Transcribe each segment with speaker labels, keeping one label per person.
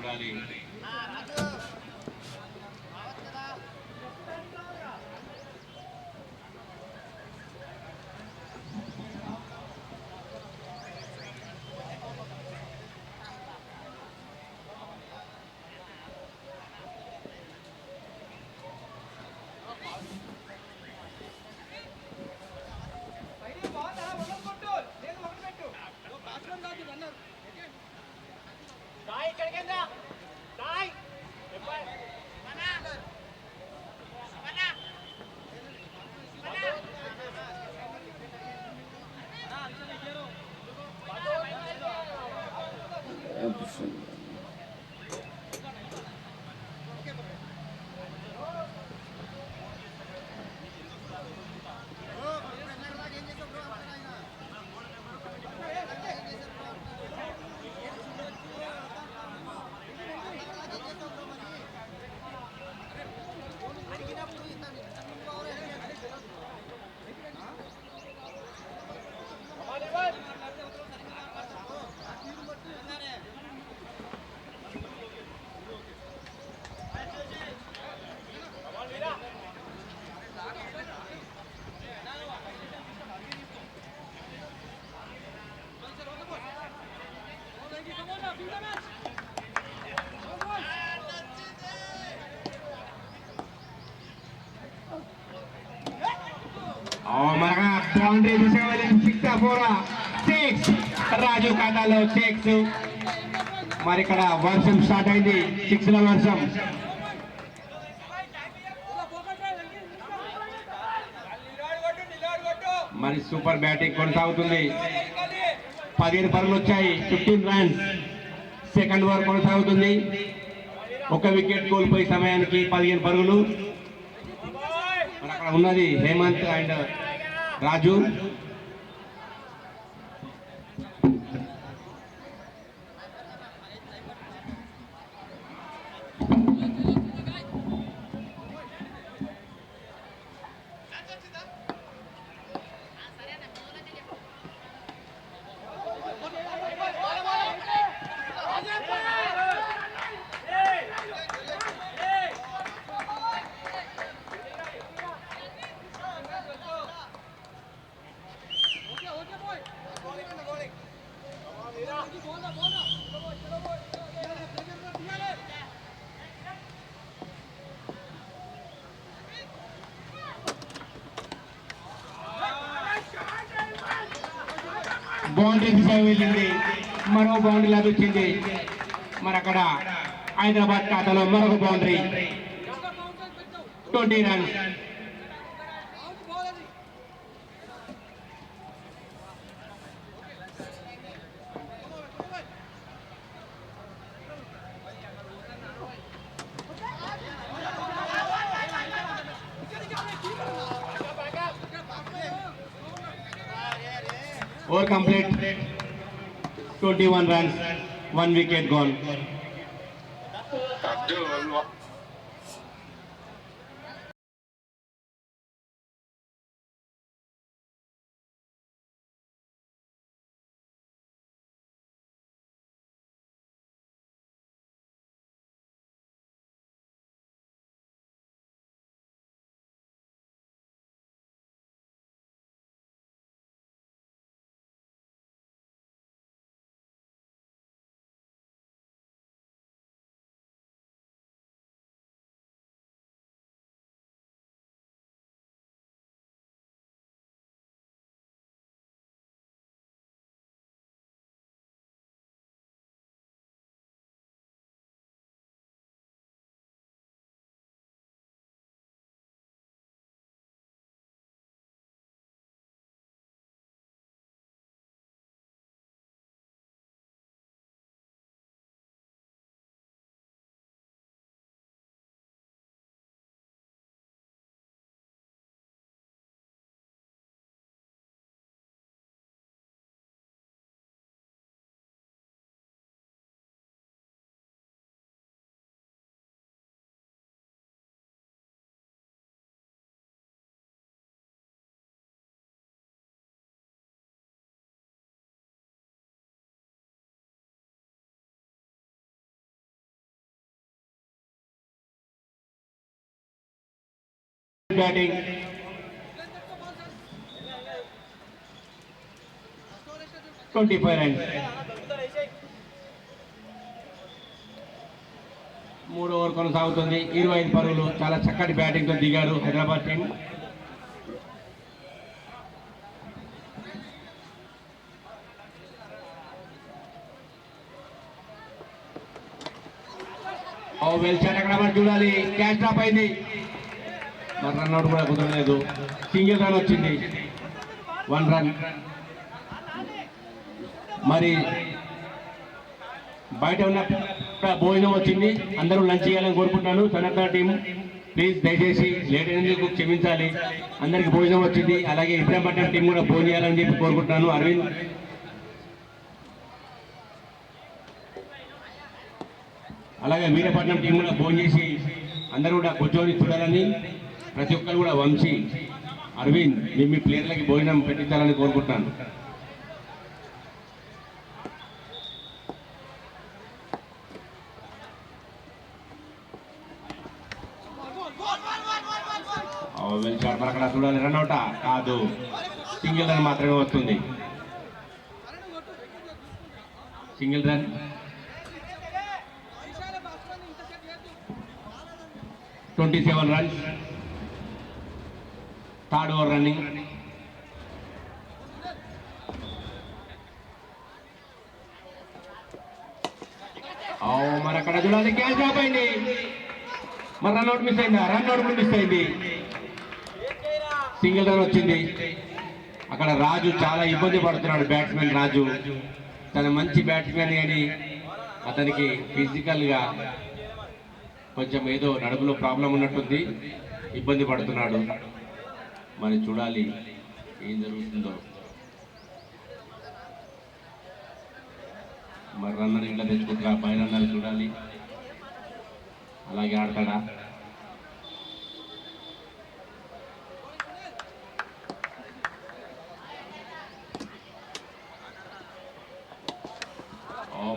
Speaker 1: ఉండాలి. మనగా బౌండరీ దిశగా వెళ్ళింది. 6 రాజు ఖాతాలో 6. మరి ఇక్కడ వర్షం స్టార్ట్ అయింది. 6ల వర్షం. మరి సూపర్ బ్యాటింగ్ కొనసాగుతుంది. 15 పరుగులు వచ్చాయి. 15 రన్స్. సెకండ్ ఓవర్ కొనసాగుతుంది. ఒక వికెట్ కోల్పోయి సమయానికి 15 పరుగులు. మరి అక్కడ ఉన్నది హేమంత్ అండ్ రాజు. బౌండరీ దిశ వెళ్ళింది. మరో బౌండరీ లభించింది. మరి అక్కడ హైదరాబాద్ ఖాతాలో మరొక boundary. 20 runs. Over complete. 21 runs, 1 wicket gone. Batting. Twenty 25 runs. 3 over కొనసాగుతుంది. 25 పరుగులు. చాలా చక్కటి బ్యాటింగ్ తో దిగారు హైదరాబాద్ టీం. Well shot. అక్కడ మనం చూడాలి, క్యాచ్ డ్రాప్ అయింది. మరి రన్అట్ కూడా కుదరలేదు. సింగిల్ రన్ వచ్చింది, 1 రన్. మరి బయట ఉన్న భోజనం వచ్చింది, అందరూ లంచ్ చేయాలని కోరుకుంటున్నాను. సనత్న టీం ప్లీజ్ దయచేసి లేట్ అయినందుకు క్షమించాలి. అందరికి భోజనం వచ్చింది. అలాగే ఇబ్రాహీంపట్నం టీం కూడా భోజనం చేయాలని చెప్పి కోరుకుంటున్నాను. అరవింద్ అలాగే వీరపట్నం టీం కూడా భోజనం చేసి అందరూ కూడా కూర్చొని చూడాలని, ప్రతి ఒక్కరు కూడా వంశీ, అరవింద్ మీ ప్లేయర్లకి భోజనం పెట్టించాలని కోరుకుంటున్నాను. అక్కడ చూడాలి, రన్అవుటా కాదు, సింగిల్ రన్ మాత్రమే వస్తుంది. Single run. 27 runs. 3rd over running. మరి అక్కడ చూడాలి, క్యాచ్ డ్రాప్ అయింది. మరి రన్అట్ మిస్ అయిందా? రన్అట్ కూడా మిస్ అయింది. సింగిల్ రన్ వచ్చింది. అక్కడ రాజు చాలా ఇబ్బంది పడుతున్నాడు. బ్యాట్స్మెన్ రాజు తన మంచి బ్యాట్స్మెన్, కానీ అతనికి ఫిజికల్గా కొంచెం ఏదో నడుములో ప్రాబ్లం ఉన్నట్టుంది, ఇబ్బంది పడుతున్నాడు. మరి చూడాలి ఏం జరుగుతుందో. మరి రన్నర్ ఇట్లా తెచ్చుకుంటారా? పై రన్నర్ చూడాలి, అలాగే ఆడతాడా?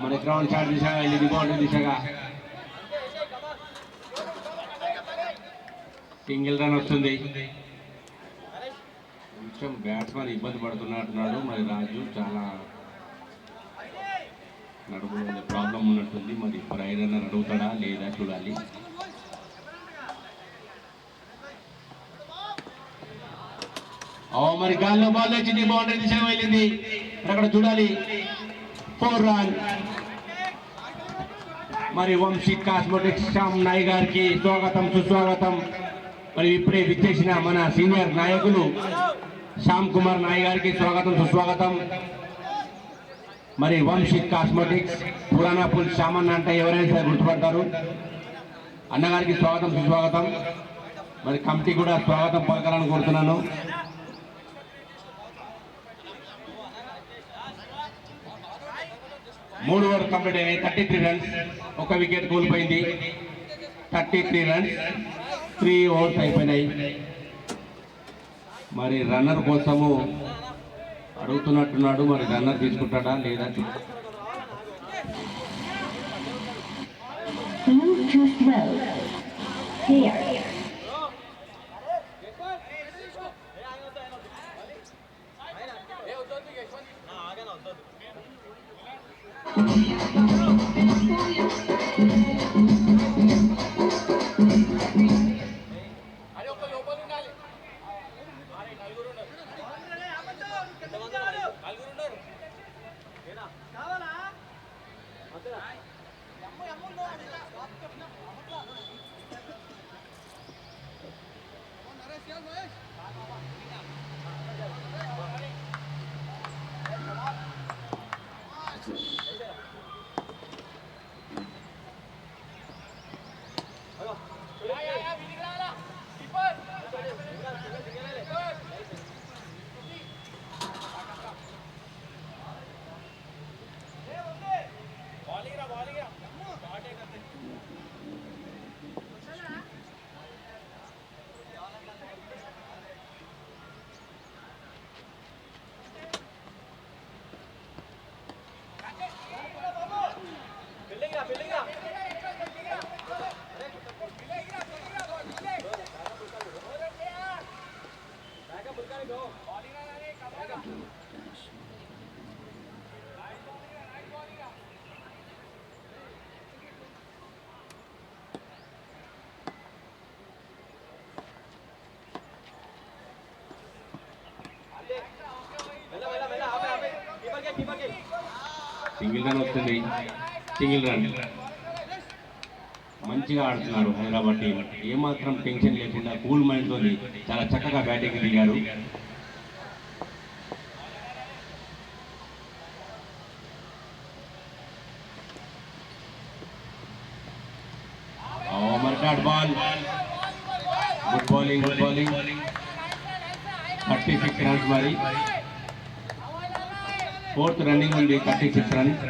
Speaker 1: మన గ్రౌండ్ షాట్ దిశగా వెళ్ళింది, బౌండరీ దిశగా. సింగిల్ రన్ వస్తుంది. కొంచెం బ్యాట్స్మెన్ ఇబ్బంది పడుతున్నట్టున్నాడు. మరి రాజు చాలా నడుము ప్రాబ్లం ఉన్నట్టుంది. మరి ఇప్పుడు 5 రన్నర్ అడుగుతాడా లేదా చూడాలి. మరి గాల్లో బాల్ వచ్చింది, బౌండరీ దిశగా వెళ్ళింది. అక్కడ చూడాలి, 4 రన్. మరి వంశీ కాస్మోటిక్స్ శ్యామ్ నాయ్ గారికి స్వాగతం సుస్వాగతం. మరి ఇప్పుడే విచ్చేసిన మన సీనియర్ నాయకులు శ్యామ్ కుమార్ నాయ్ గారికి స్వాగతం సుస్వాగతం. మరి వంశీ కాస్మోటిక్స్ పురాణాపూల్ శ్యామన్న అంటే ఎవరైనా సరే గుర్తుపడతారు. అన్నగారికి స్వాగతం సుస్వాగతం. మరి కమిటీ కూడా స్వాగతం పలకాలని కోరుతున్నాను. మూడు ఓవర్ కంప్లీట్ అయినాయి. 33 రన్స్. 1 వికెట్ కోల్పోయింది. 33 రన్స్, 3 ఓవర్స్ అయిపోయినాయి. మరి రన్నర్ కోసము అడుగుతున్నట్టున్నాడు. మరి రన్నర్ తీసుకుంటాడా లేదా? సింగిల్ రన్ వస్తుంది, సింగిల్ రన్. మంచిగా ఆడుతున్నారు హైదరాబాద్ టీం, ఏమాత్రం టెన్షన్ లేకుండా కూల్ మైండ్తో చాలా చక్కగా బ్యాటింగ్ దిగారు. Dot ball, good bowling, good bowling. 36 runs మరి, 4th రన్నింగ్ ఉంది, 36 రన్స్.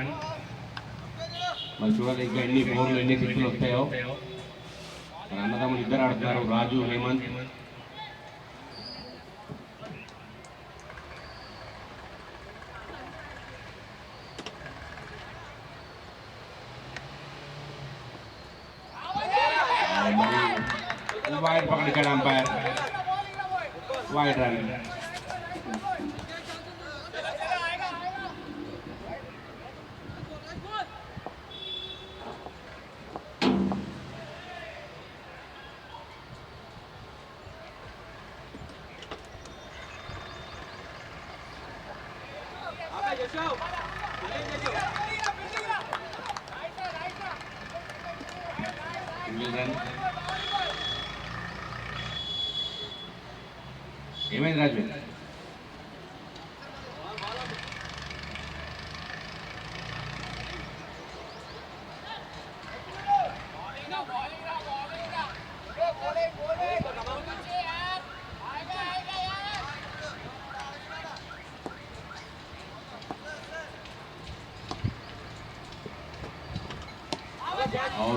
Speaker 1: మరి చూడాలి ఇంకా ఎన్ని 4లు ఎన్ని 6లు వస్తాయో. మరి అన్నదమ్ములు ఇద్దరు ఆడుతున్నారు, రాజు హేమంత్. వైడ్ పకడించాడు అంపైర్, వైడ్ రన్. ఏమైంది రాజు?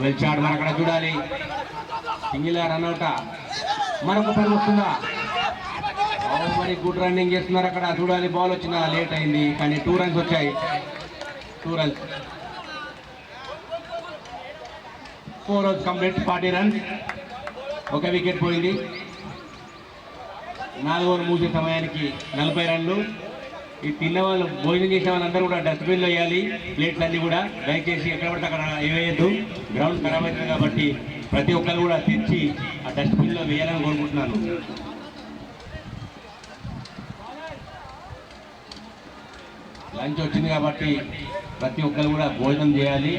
Speaker 1: వెల్చాడు, మరి అక్కడ చూడాలి. సింగిల్ రన్అవుటా, మరొక పని వస్తుందా? మరి గుడ్ రన్నింగ్ చేస్తున్నారు అక్కడ, చూడాలి. బాల్ వచ్చిందా? లేట్ అయింది, కానీ 2 రన్స్ వచ్చాయి. 2 రన్స్, 4 ఓవర్స్ కంప్లీట్, 40 రన్స్. ఒక వికెట్ పోయింది. 4 ఓవర్ ముగిసే సమయానికి 40 రన్లు. ఈ తిన్న వాళ్ళు, భోజనం చేసే వాళ్ళందరూ కూడా డస్ట్బిన్లో వేయాలి ప్లేట్స్ అన్నీ కూడా. దయచేసి ఎక్కడ పడితే అక్కడ వేయద్దు, గ్రౌండ్ ఖరాబ్ అవుతుంది కాబట్టి ప్రతి ఒక్కరు కూడా తెచ్చి ఆ డస్ట్బిన్లో వేయాలని కోరుకుంటున్నాను. లంచ్ వచ్చింది కాబట్టి ప్రతి ఒక్కరు కూడా భోజనం చేయాలి.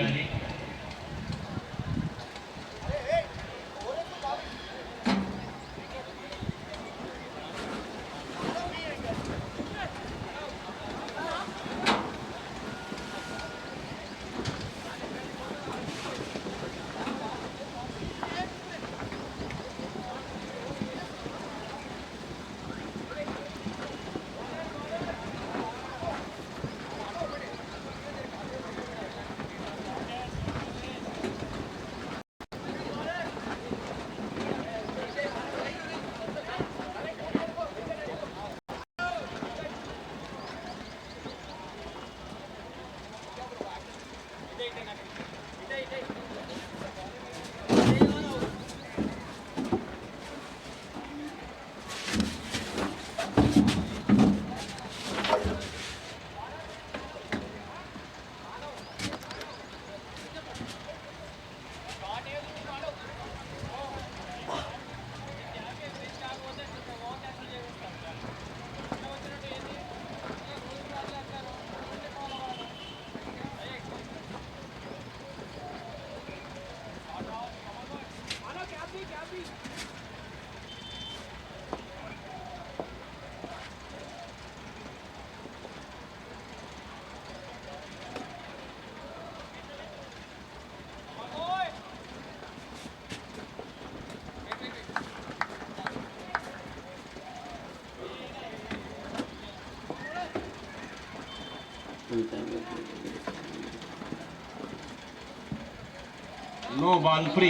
Speaker 1: No ball, free.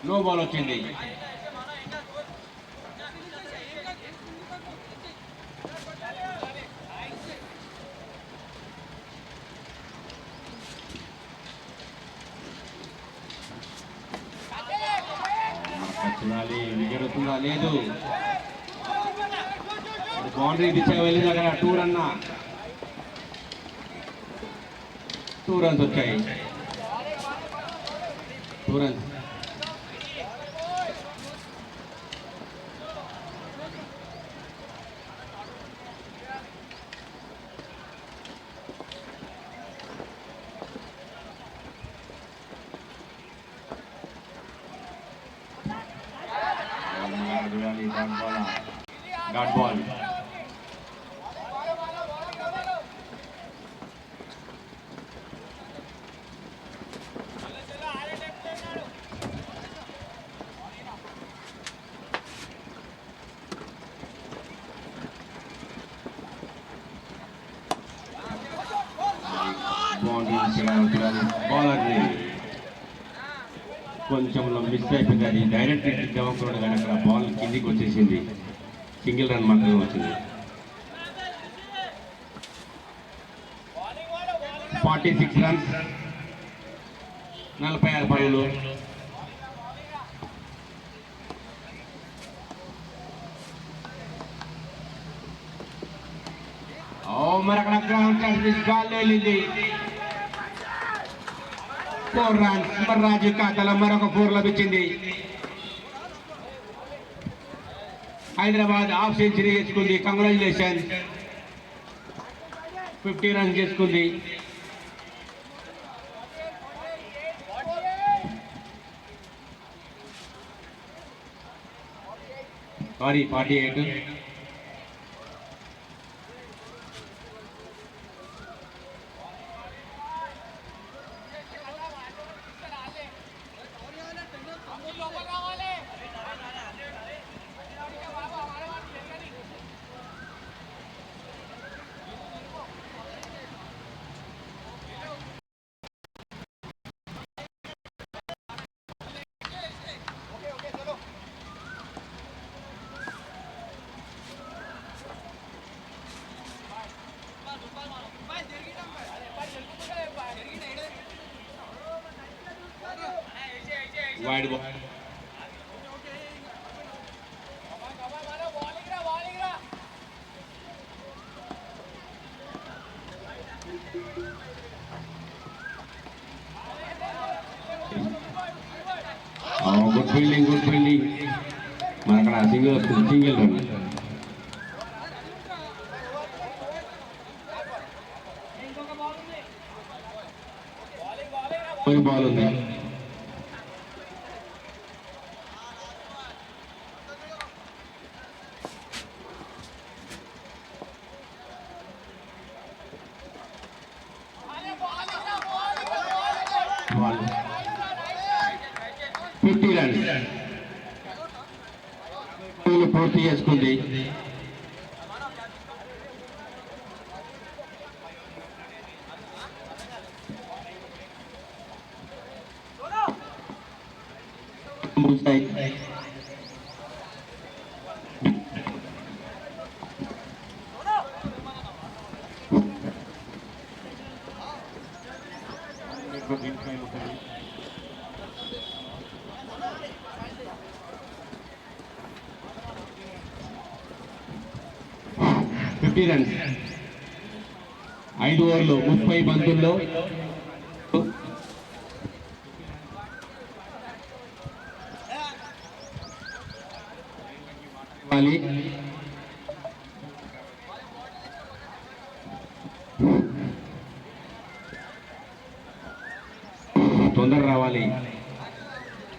Speaker 1: No ball వచ్చింది. చూడాలి వికెట్ వస్తుందా లేదు. బౌండరీ దిశగా వెళ్ళింది అక్కడ. 2 రన్, 2 రన్స్ వచ్చాయి. 2 రన్స్. Dot ball. బౌలర్ కొంచెం మిస్ అయిపోయింది. అది డైరెక్ట్ ఇద్దామనుకున్నాడు కానీ అక్కడ బాల్ కిందికి వచ్చేసింది. సింగిల్ రన్ మాత్రమే వచ్చింది. 46 రన్స్, 46 పరుగులు. మరి అక్కడ గ్రౌండ్ సర్వీస్ గాల్లో వెళ్ళింది. 4 రన్స్. మరి రాజు ఖాతాలో మరొక 4 లభించింది. హైదరాబాద్ హాఫ్ సెంచరీ చేసుకుంది. కంగ్రాచులేషన్. 50 రన్స్ చేసుకుంది. Sorry 48. Wide ball. Good fielding, good fielding. Mana single run. One ball on there. Ball. 50 runs. పూర్తి చేసుకుంది. రన్స్ 5 ఓవర్లు 30 బంతుల్లో తొందర రావాలి.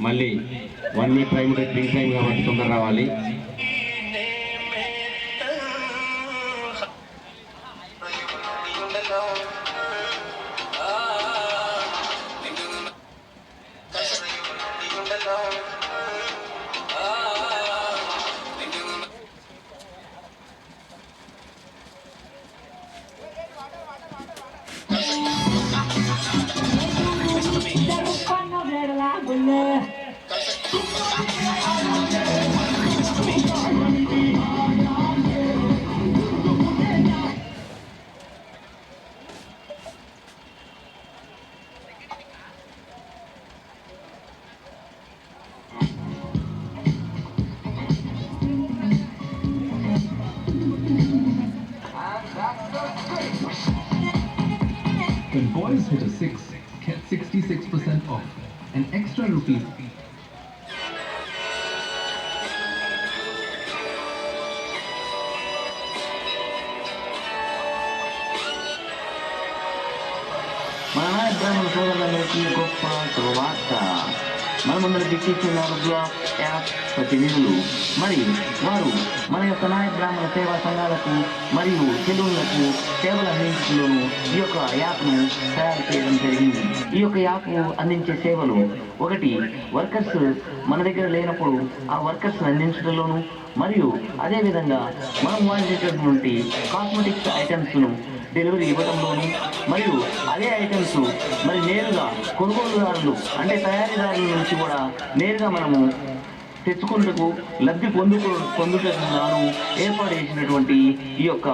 Speaker 1: మళ్ళీ 1 minute టైం డ్రింక్ టైం కాబట్టి తొందర రావాలి.
Speaker 2: When boys hit a 6, get 66% off. An extra rupee.
Speaker 3: Mga Brahman Solar na may goppa, Trumata. మన ముందర దిక్కిస్తున్నారు బ్లాక్ యాప్ ప్రతినిధులు. మరియు వారు మన యొక్క నాయక బ్రాహ్మణ సేవా సంఘాలకు మరియు సెలూన్లకు సేవలు అందించడంలోనూ ఈ యొక్క యాప్ను తయారు చేయడం జరిగింది. ఈ యొక్క యాప్ అందించే సేవలు ఒకటి, వర్కర్స్ మన దగ్గర లేనప్పుడు ఆ వర్కర్స్ అందించడంలోను, మరియు అదేవిధంగా మనం వాడేటటువంటి కాస్మెటిక్స్ ఐటమ్స్ను డెలివరీ ఇవ్వడంలోను, మరియు అదే ఐటమ్స్ మరి నేరుగా కొనుగోలుదారులు అంటే తయారీదారుల నుంచి కూడా నేరుగా మనము తెచ్చుకుంటూ లబ్ధి పొందుటకు గాను ఏర్పాటు చేసినటువంటి ఈ యొక్క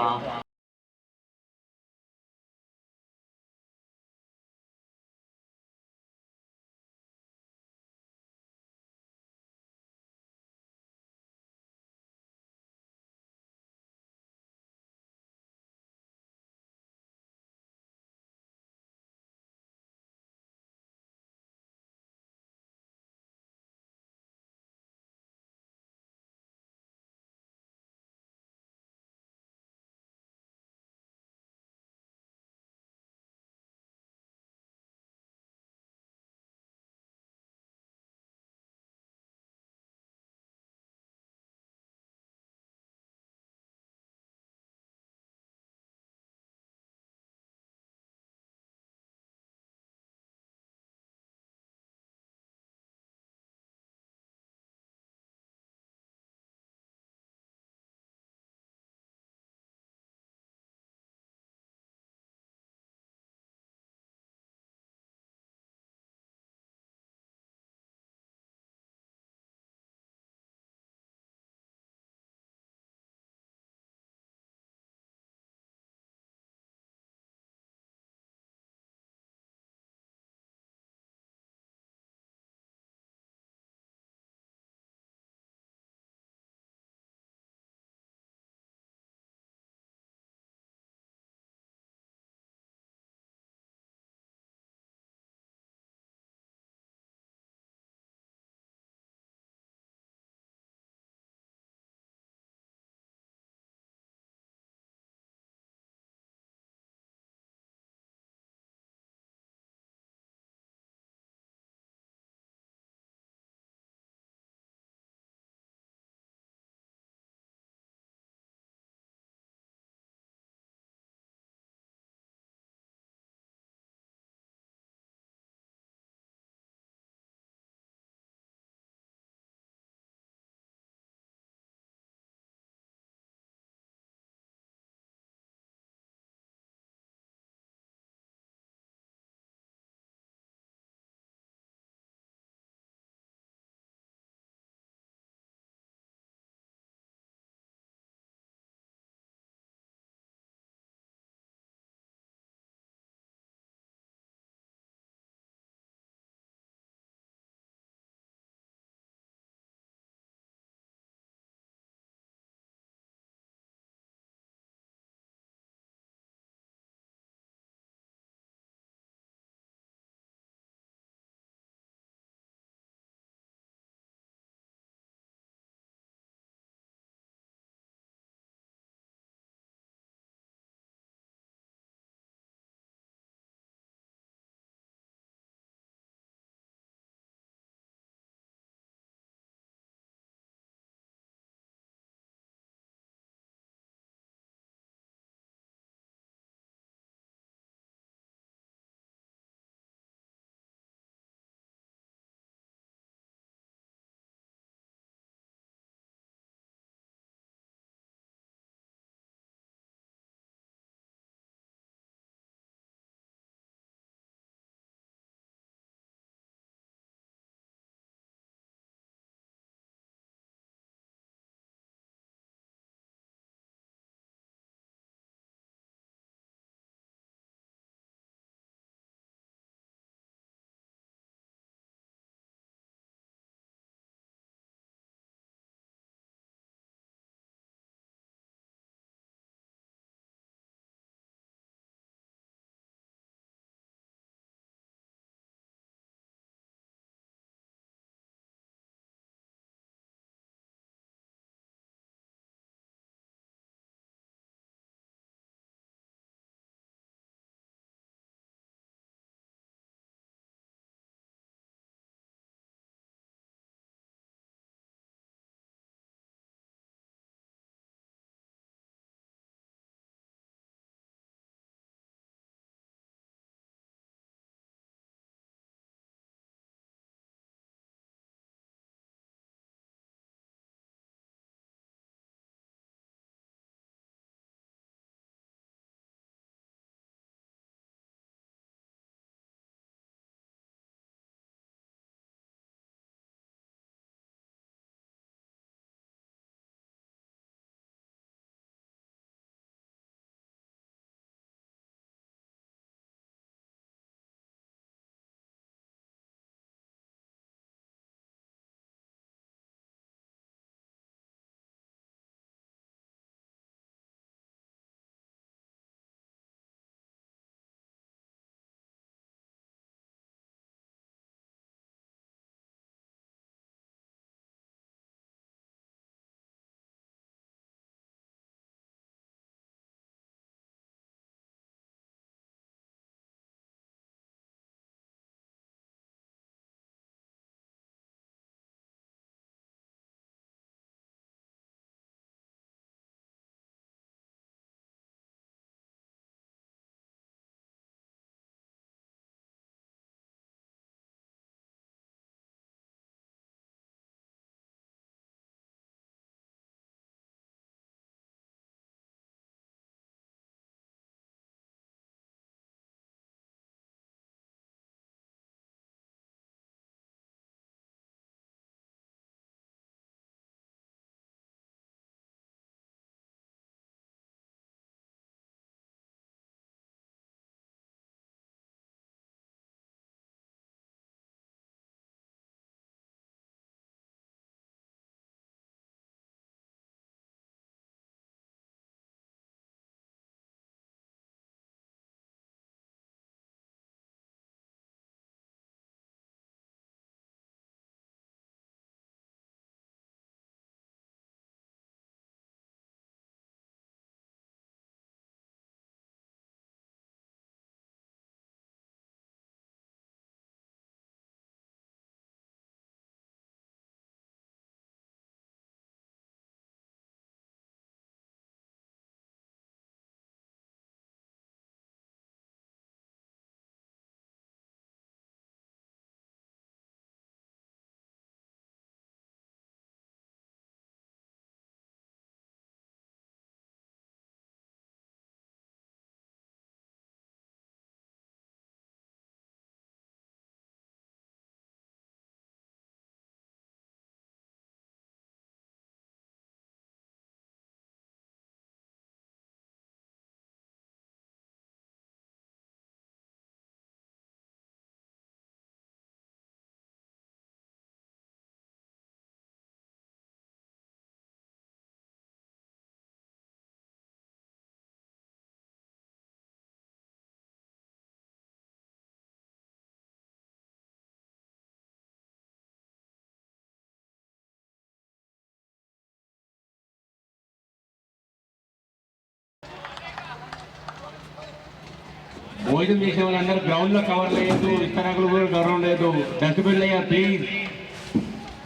Speaker 1: భోజనం చేసే వాళ్ళందరూ గ్రౌండ్లో కవర్ లేదు, ఇస్తరాకులు కూడా గౌరవం లేదు. డస్ట్బిన్లు అయ్యా ప్లీజ్,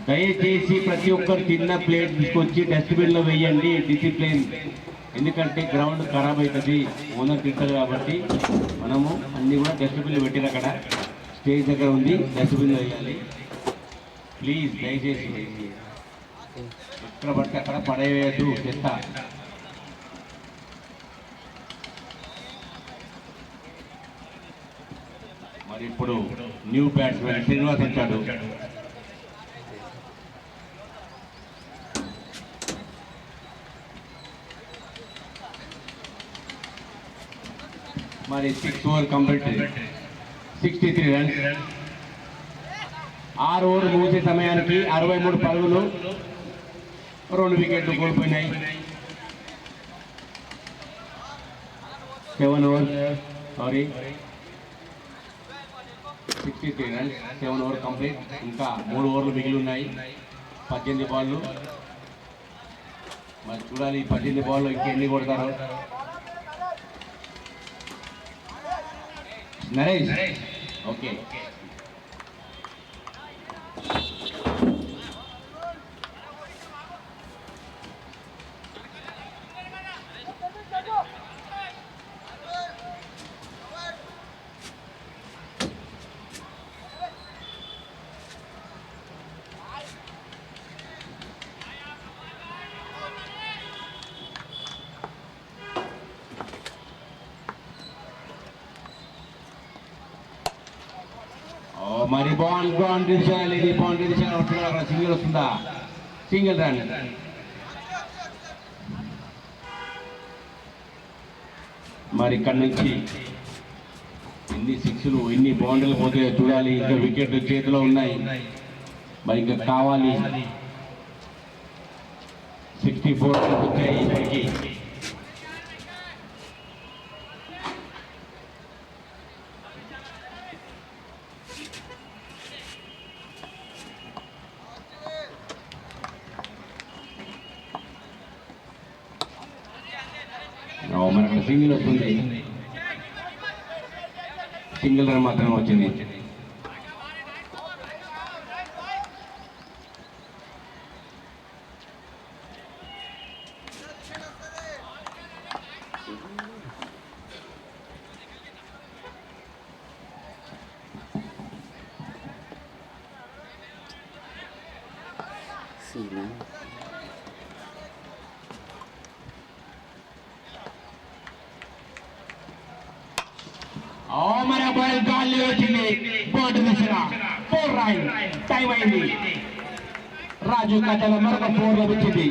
Speaker 1: దయచేసి ప్రతి ఒక్కరు తిన్న ప్లేట్ తీసుకొచ్చి డస్ట్బిన్లో వేయండి. డిసిప్లిన్, ఎందుకంటే గ్రౌండ్ ఖరాబ్ అవుతుంది, ఓనర్ తింటారు కాబట్టి మనము అన్నీ కూడా డస్ట్బిన్లు పెట్టిన అక్కడ స్టేజ్ దగ్గర ఉంది, డస్ట్బిన్లో వేయాలి ప్లీజ్. దయచేసి ఎక్కడ పడితే అక్కడ పడేయద్దు చెత్త. మరి ఇప్పుడు న్యూ బ్యాట్స్మెన్ శ్రీనివాస్ వచ్చాడు. మరి 6 ఓవర్ కంప్లీట్, 63 రన్స్. 6 ఓవర్ ముగిసే సమయానికి 63 పరుగులు, 2 వికెట్లు కోల్పోయినాయి. 7 ఓవర్ 63 రన్స్, 7 ఓవర్ కంప్లీట్. ఇంకా 3 ఓవర్లు మిగిలి ఉన్నాయి, 18 బాళ్ళు. మరి చూడాలి 18 బాల్లో ఇంకెన్ని కొడతారు. నరేష్ ఓకే. మరి బౌండరీ దిశ ఇది బౌండరీ దిశ వస్తుందా, అక్కడ సింగిల్ వస్తుందా, సింగిల్ రన్. మరి ఇక్కడ నుంచి ఎన్ని సిక్స్లు ఎన్ని బౌండరీలు పోతాయో చూడాలి. ఇంకా వికెట్లు చేతిలో ఉన్నాయి, మరి ఇంకా కావాలి. 64 వచ్చాయి ఇప్పటికీ. మరి అక్కడ సింగిల్ వస్తుంది, సింగిల్ రన్ మాత్రమే వచ్చింది. మరి బాల్ గాలి వచ్చింది, బోర్డు దిశ 4 రన్. టైం అయింది, రాజు ఖాతాలో మరొక 4 లభించింది.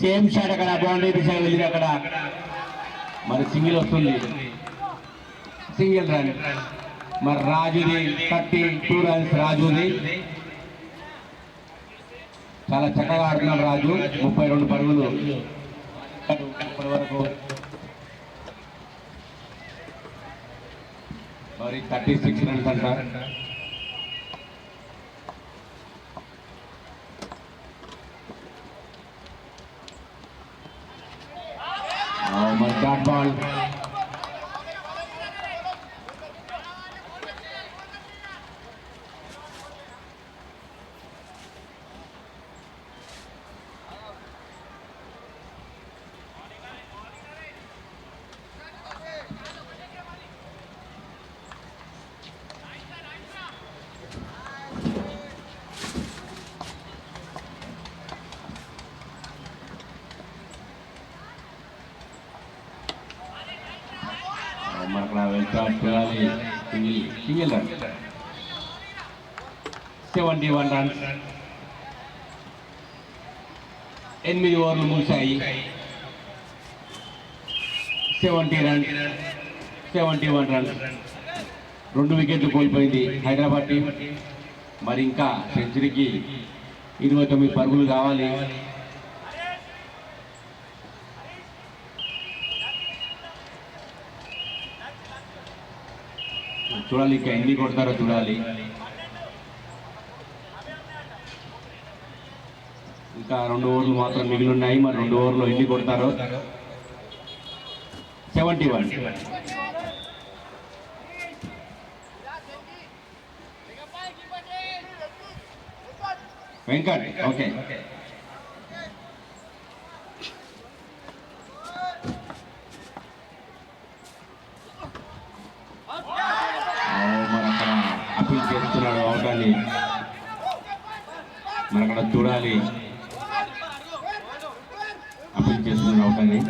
Speaker 1: సేమ్ షాట్ అక్కడ బౌండరీ దిశ వెళ్ళింది, అక్కడ మరి సింగిల్ వస్తుంది, సింగిల్ రన్. మరి రాజుది 32 రన్స్. రాజుది చాలా చక్కగా ఆడుతున్నాడు రాజు, 32 పరుగులు ఇప్పటి వరకు. మరి 36 రన్స్ అంట. మరి డాట్ బాల్, మనకు వెళ్తాడు చూడాలి. Single run, 71 runs. 8 ఓవర్లు ముగిశాయి, 70 రన్స్, 71 రన్స్. 2 వికెట్లు కోల్పోయింది హైదరాబాద్ టీం. మరి ఇంకా సెంచరీకి 29 పరుగులు కావాలి. చూడాలి ఇంకా ఎన్ని కొడతారో చూడాలి. ఇంకా 2 ఓవర్లు మాత్రం మిగిలి ఉన్నాయి. మరి 2 ఓవర్లో ఎన్ని కొడతారో. 71 వెంకట్. ఓకే, మరి అక్కడ అప్పీల్ చేస్తున్నాడు అవుట్ అని. మరి అక్కడ చూడాలి, అప్పీల్ చేస్తున్నాడు అవుట్ అని.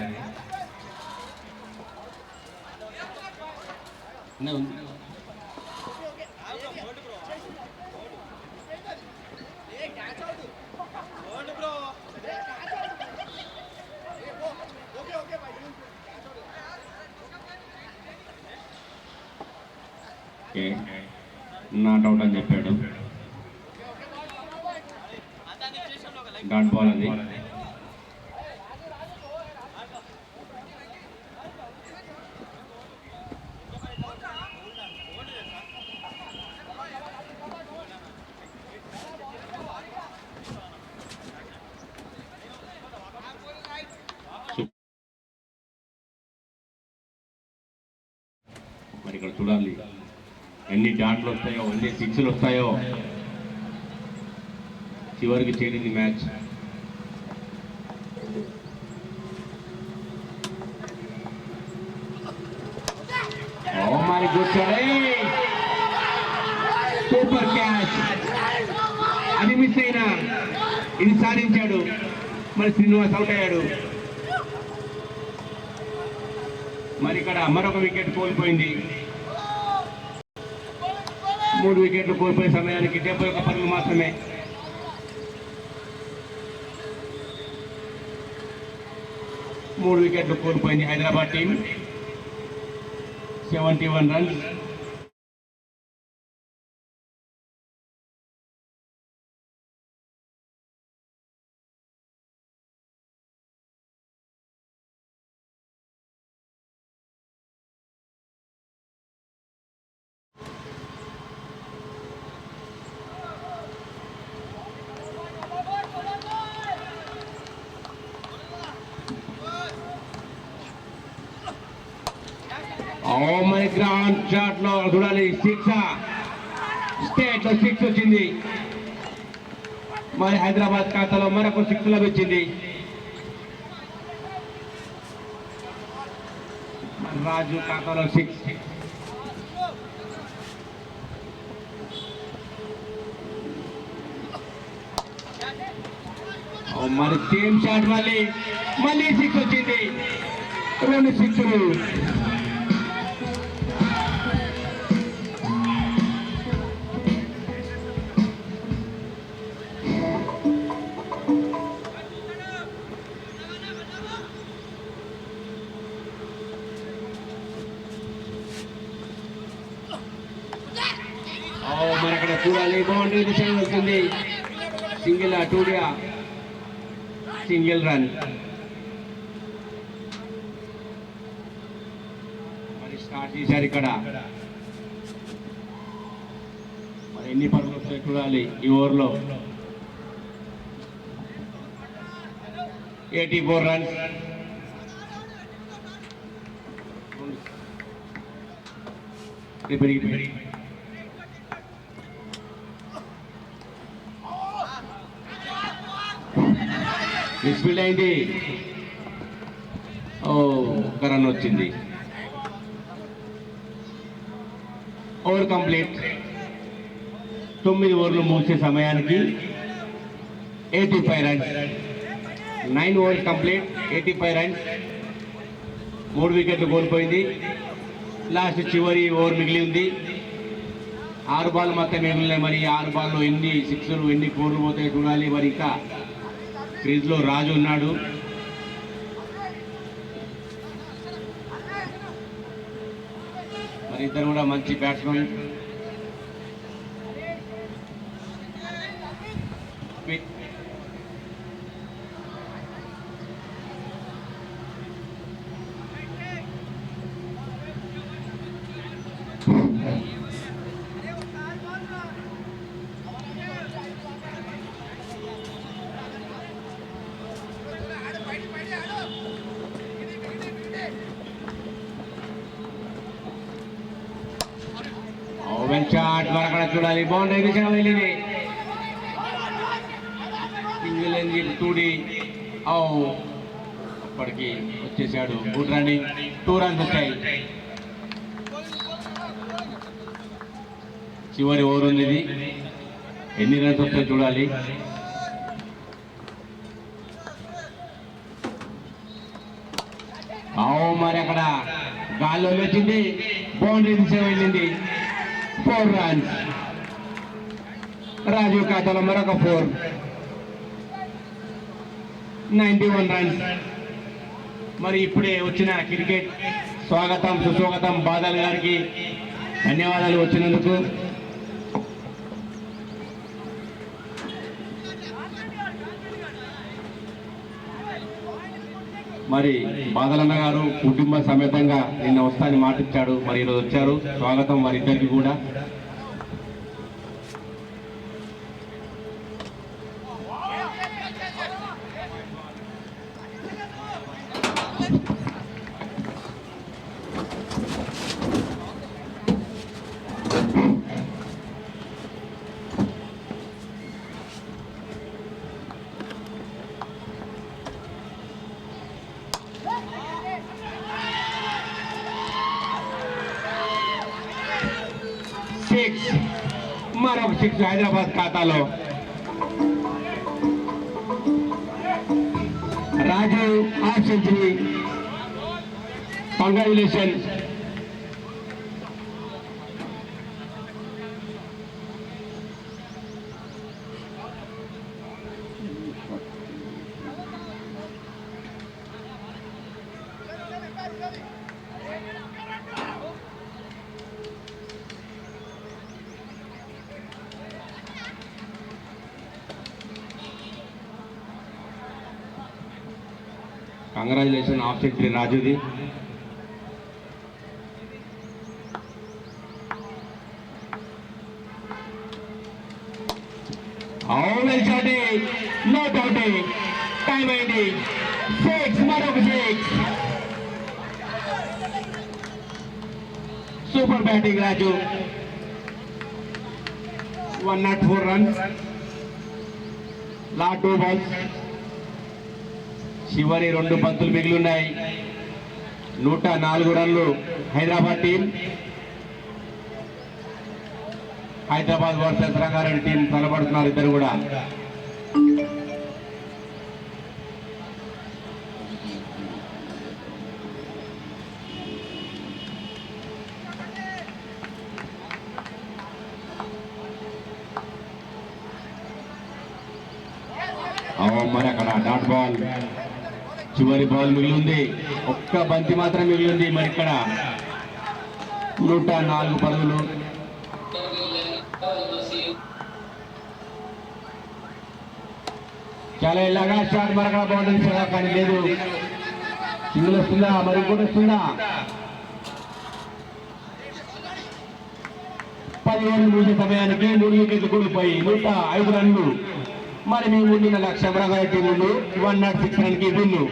Speaker 1: నాట్ అవుట్ అని చెప్పాడు. డాట్ బాల్ అది. మరి ఇక్కడ చూడాలి ఎన్ని డాట్లు వస్తాయో, ఎన్ని సిక్స్లు వస్తాయో. చివరికి చేరింది మ్యాచ్. మరి సూపర్ క్యాచ్, అది మిస్ అయినా ఇది సాధించాడు. మరి శ్రీనివాస్ అవుట్ అయ్యాడు. మరి ఇక్కడ మరొక వికెట్ కోల్పోయింది. 3 వికెట్లు కోల్పోయే సమయానికి 71 పరుగులు మాత్రమే. మూడు వికెట్లు కోల్పోయింది హైదరాబాద్ టీం. 71 రన్స్. మరి గ్రౌండ్ షాట్ లో చూడాలి, 6 స్టేట్ లో 6 వచ్చింది. మరి హైదరాబాద్ ఖాతాలో మరొక 6 లభించింది. రాజు ఖాతాలో 6. మరి సేమ్ షాట్ మళ్ళీ 6 వచ్చింది. 2 6లు. మరి అక్కడ చూడాలి, బౌండరీ దిశగా వెళ్తుంది. సింగిల్ టూడియా, సింగిల్ రన్. మరి స్టార్ట్ చేశారు ఇక్కడ. మరి ఎన్ని పరుగులు వస్తాయి చూడాలి ఈ ఓవర్లో. 84 రన్స్. పెరిగిపోయి మిస్ఫీల్డ్ అయింది. ఒక రన్ వచ్చింది. Over complete. 9 ఓవర్లు ముగిసే సమయానికి 85 రన్స్. 9 overs complete, 85 runs. 3 వికెట్లు కోల్పోయింది. లాస్ట్ చివరి ఓవర్ మిగిలి ఉంది. 6 బాల్ మాత్రమే మిగిలినాయి. మరి 6 బాల్లో ఎన్ని 6లు ఎన్ని 4లు పోతాయి చూడాలి. మరి ఇంకా క్రీజ్లో రాజు ఉన్నాడు. మరి ఇద్దరు కూడా మంచి బ్యాట్స్మెన్. విత్ షాట్ మరక్కడ చూడాలి. బౌండరీ దిశగా వెళ్ళింది. Single angel 2D. అప్పటికి వచ్చేసాడు. Good running. 2 రన్స్ వచ్చాయి. చివరి ఓవర్ ఉంది ఇది. ఎన్ని రన్స్ వస్తాయో చూడాలి. మరి అక్కడ గాల్లో వచ్చింది. బౌండరీ దిశగా వెళ్ళింది. 4 రన్స్. రాజు ఖాతాలో మరొక 4. 91 రన్స్. మరి ఇప్పుడే వచ్చిన క్రికెట్ స్వాగతం సుస్వాగతం బాదల్ గారికి ధన్యవాదాలు వచ్చినందుకు. మరి బాదలన్న గారు కుటుంబ సమేతంగా నిన్న వస్తానని మాటిచ్చాడు. మరి ఈరోజు వచ్చారు. స్వాగతం వారిద్దరికి కూడా. మరొక 6 హైదరాబాద్ ఖాతాలో. Raju half century. Congratulation. Congratulation half century రాజుది. Not out. టైం అయింది. 6. మరొక 6. Super batting Raju. 104 runs. Last 2 balls. చివరి 2 బంతులు మిగిలి ఉన్నాయి. 104 రన్లు Hyderabad team. Hyderabad versus Rangareddy team తలపడుతున్నారు ఇద్దరు కూడా. మరి అక్కడ డాట్ బాల్. చివరి బాల్ మిగిలింది. ఒక్క బంతి మాత్రం మిగిలింది. మరి ఇక్కడ 104 పరుగులు. చాలా ఇలాగా షాట్ మరొక బౌండరీ కానీ లేదు. సింగిల్ వస్తుందా? మరి ఇంకోటి వస్తుందా? 10 ఓవర్లు ముగిసే సమయానికి 3 వికెట్లు కోల్పోయి 105 రన్లు. మరి మీ ముందున్న లక్ష్యం రంగారెడ్డి ముందు 106 రన్కి విన్ను.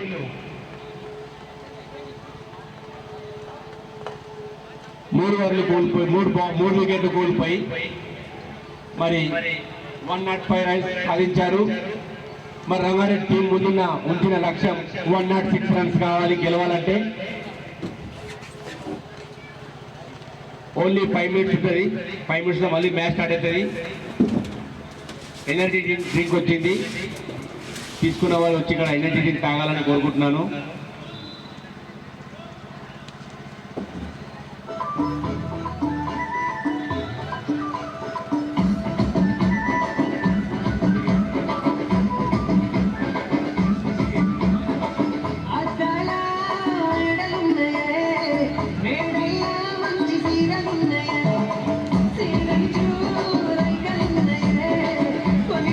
Speaker 1: మూడు వికెట్లు కోల్పోయి మరి 105 రన్స్ సాధించారు. మరి రంగారెడ్డి టీం ముందున్న ఉంచిన లక్ష్యం 106 రన్స్ కావాలి గెలవాలంటే. ఓన్లీ 5 మినిట్స్ ఉంటుంది. 5 మినిట్స్లో మళ్ళీ మ్యాచ్ స్టార్ట్ అవుతుంది. ఎనర్జీ డ్రింక్ వచ్చింది. తీసుకున్న వాళ్ళు వచ్చి ఇక్కడ ఎనర్జీ డ్రింక్ తాగాలని కోరుకుంటున్నాను.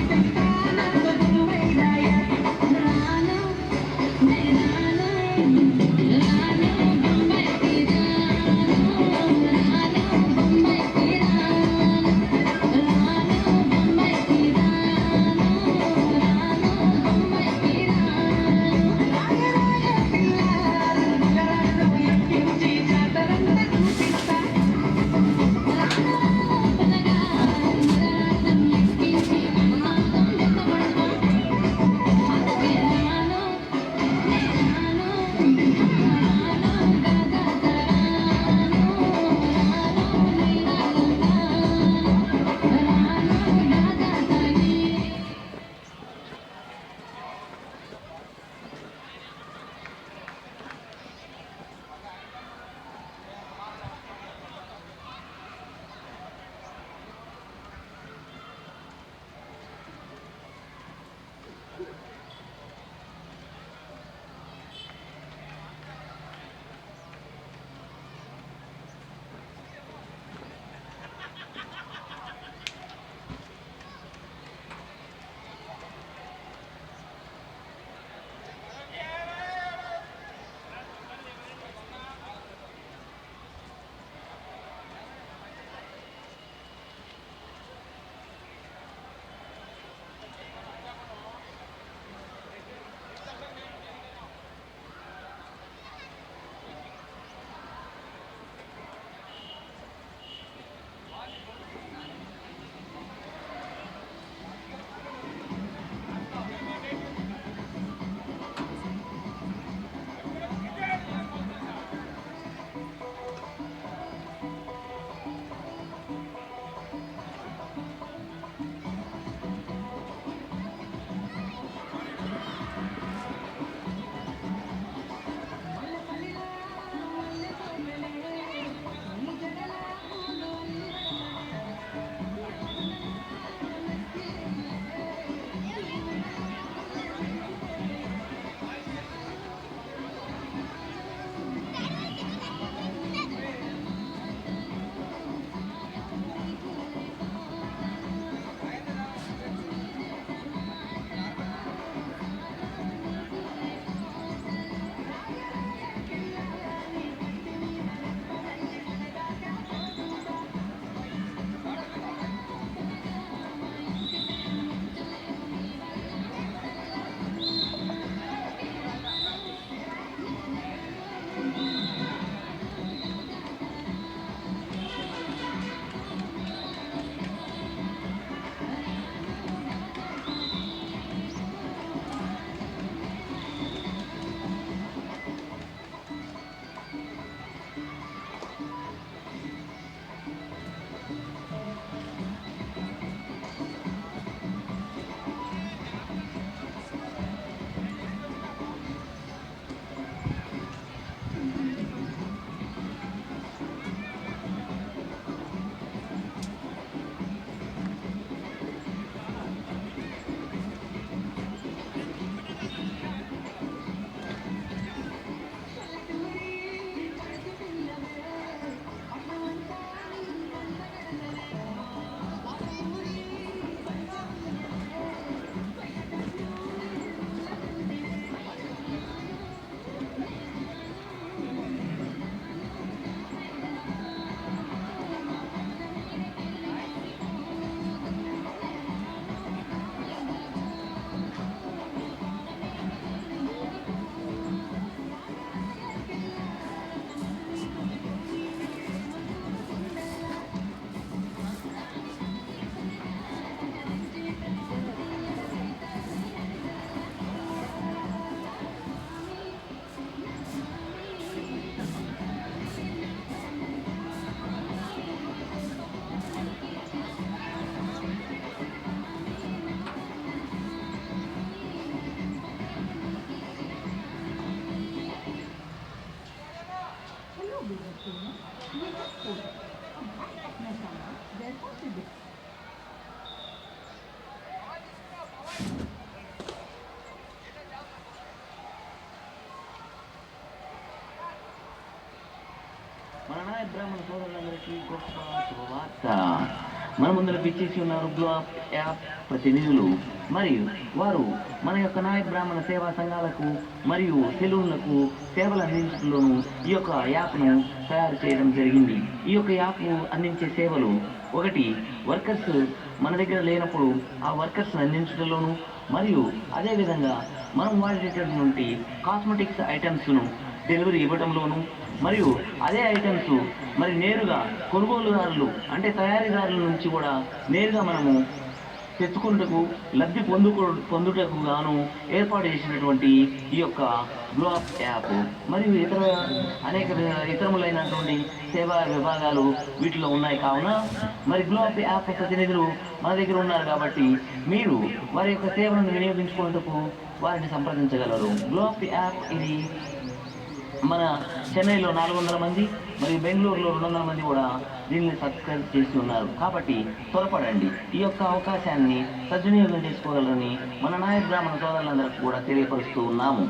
Speaker 4: Thank you.
Speaker 3: మన నాయ బ్రాహ్మణ సోదరులందరికీ గొప్ప శుభవార్త. మన ముందరకు ఇచ్చేసి ఉన్నారు గ్లో అప్ యాప్ ప్రతినిధులు. మరియు వారు మన యొక్క నాయ బ్రాహ్మణ సేవా సంఘాలకు మరియు సెలూన్లకు సేవలు అందించడంలోనూ ఈ యొక్క యాప్ను తయారు చేయడం జరిగింది. ఈ యొక్క యాప్ అందించే సేవలు, ఒకటి, వర్కర్స్ మన దగ్గర లేనప్పుడు ఆ వర్కర్స్ని అందించడంలోనూ, మరియు అదేవిధంగా మనం వాడేటటువంటి కాస్మెటిక్స్ ఐటమ్స్ను డెలివరీ ఇవ్వడంలోనూ, మరియు అదే ఐటమ్స్ మరి నేరుగా కొనుగోలుదారులు అంటే తయారీదారుల నుంచి కూడా నేరుగా మనము తెచ్చుకుంటకు లబ్ధి పొందుటకు గాను ఏర్పాటు చేసినటువంటి ఈ యొక్క గ్లో అప్ యాప్ మరియు అనేక ఇతరములైనటువంటి సేవా విభాగాలు వీటిలో ఉన్నాయి. కావున మరి గ్లో అప్ యాప్ ప్రతినిధులు మన దగ్గర ఉన్నారు కాబట్టి మీరు వారి యొక్క సేవలను వినియోగించుకునేందుకు వారిని సంప్రదించగలరు. గ్లో అప్ యాప్ ఇది మన చెన్నైలో 400 మంది మరియు బెంగళూరులో 200 మంది కూడా దీన్ని సబ్స్క్రైబ్ చేసి ఉన్నారు. కాబట్టి త్వరపడండి, ఈ యొక్క అవకాశాన్ని సద్వినియోగం చేసుకోగలరని మన నాయ బ్రాహ్మణ సోదరులందరికీ కూడా తెలియపరుస్తూ ఉన్నాము.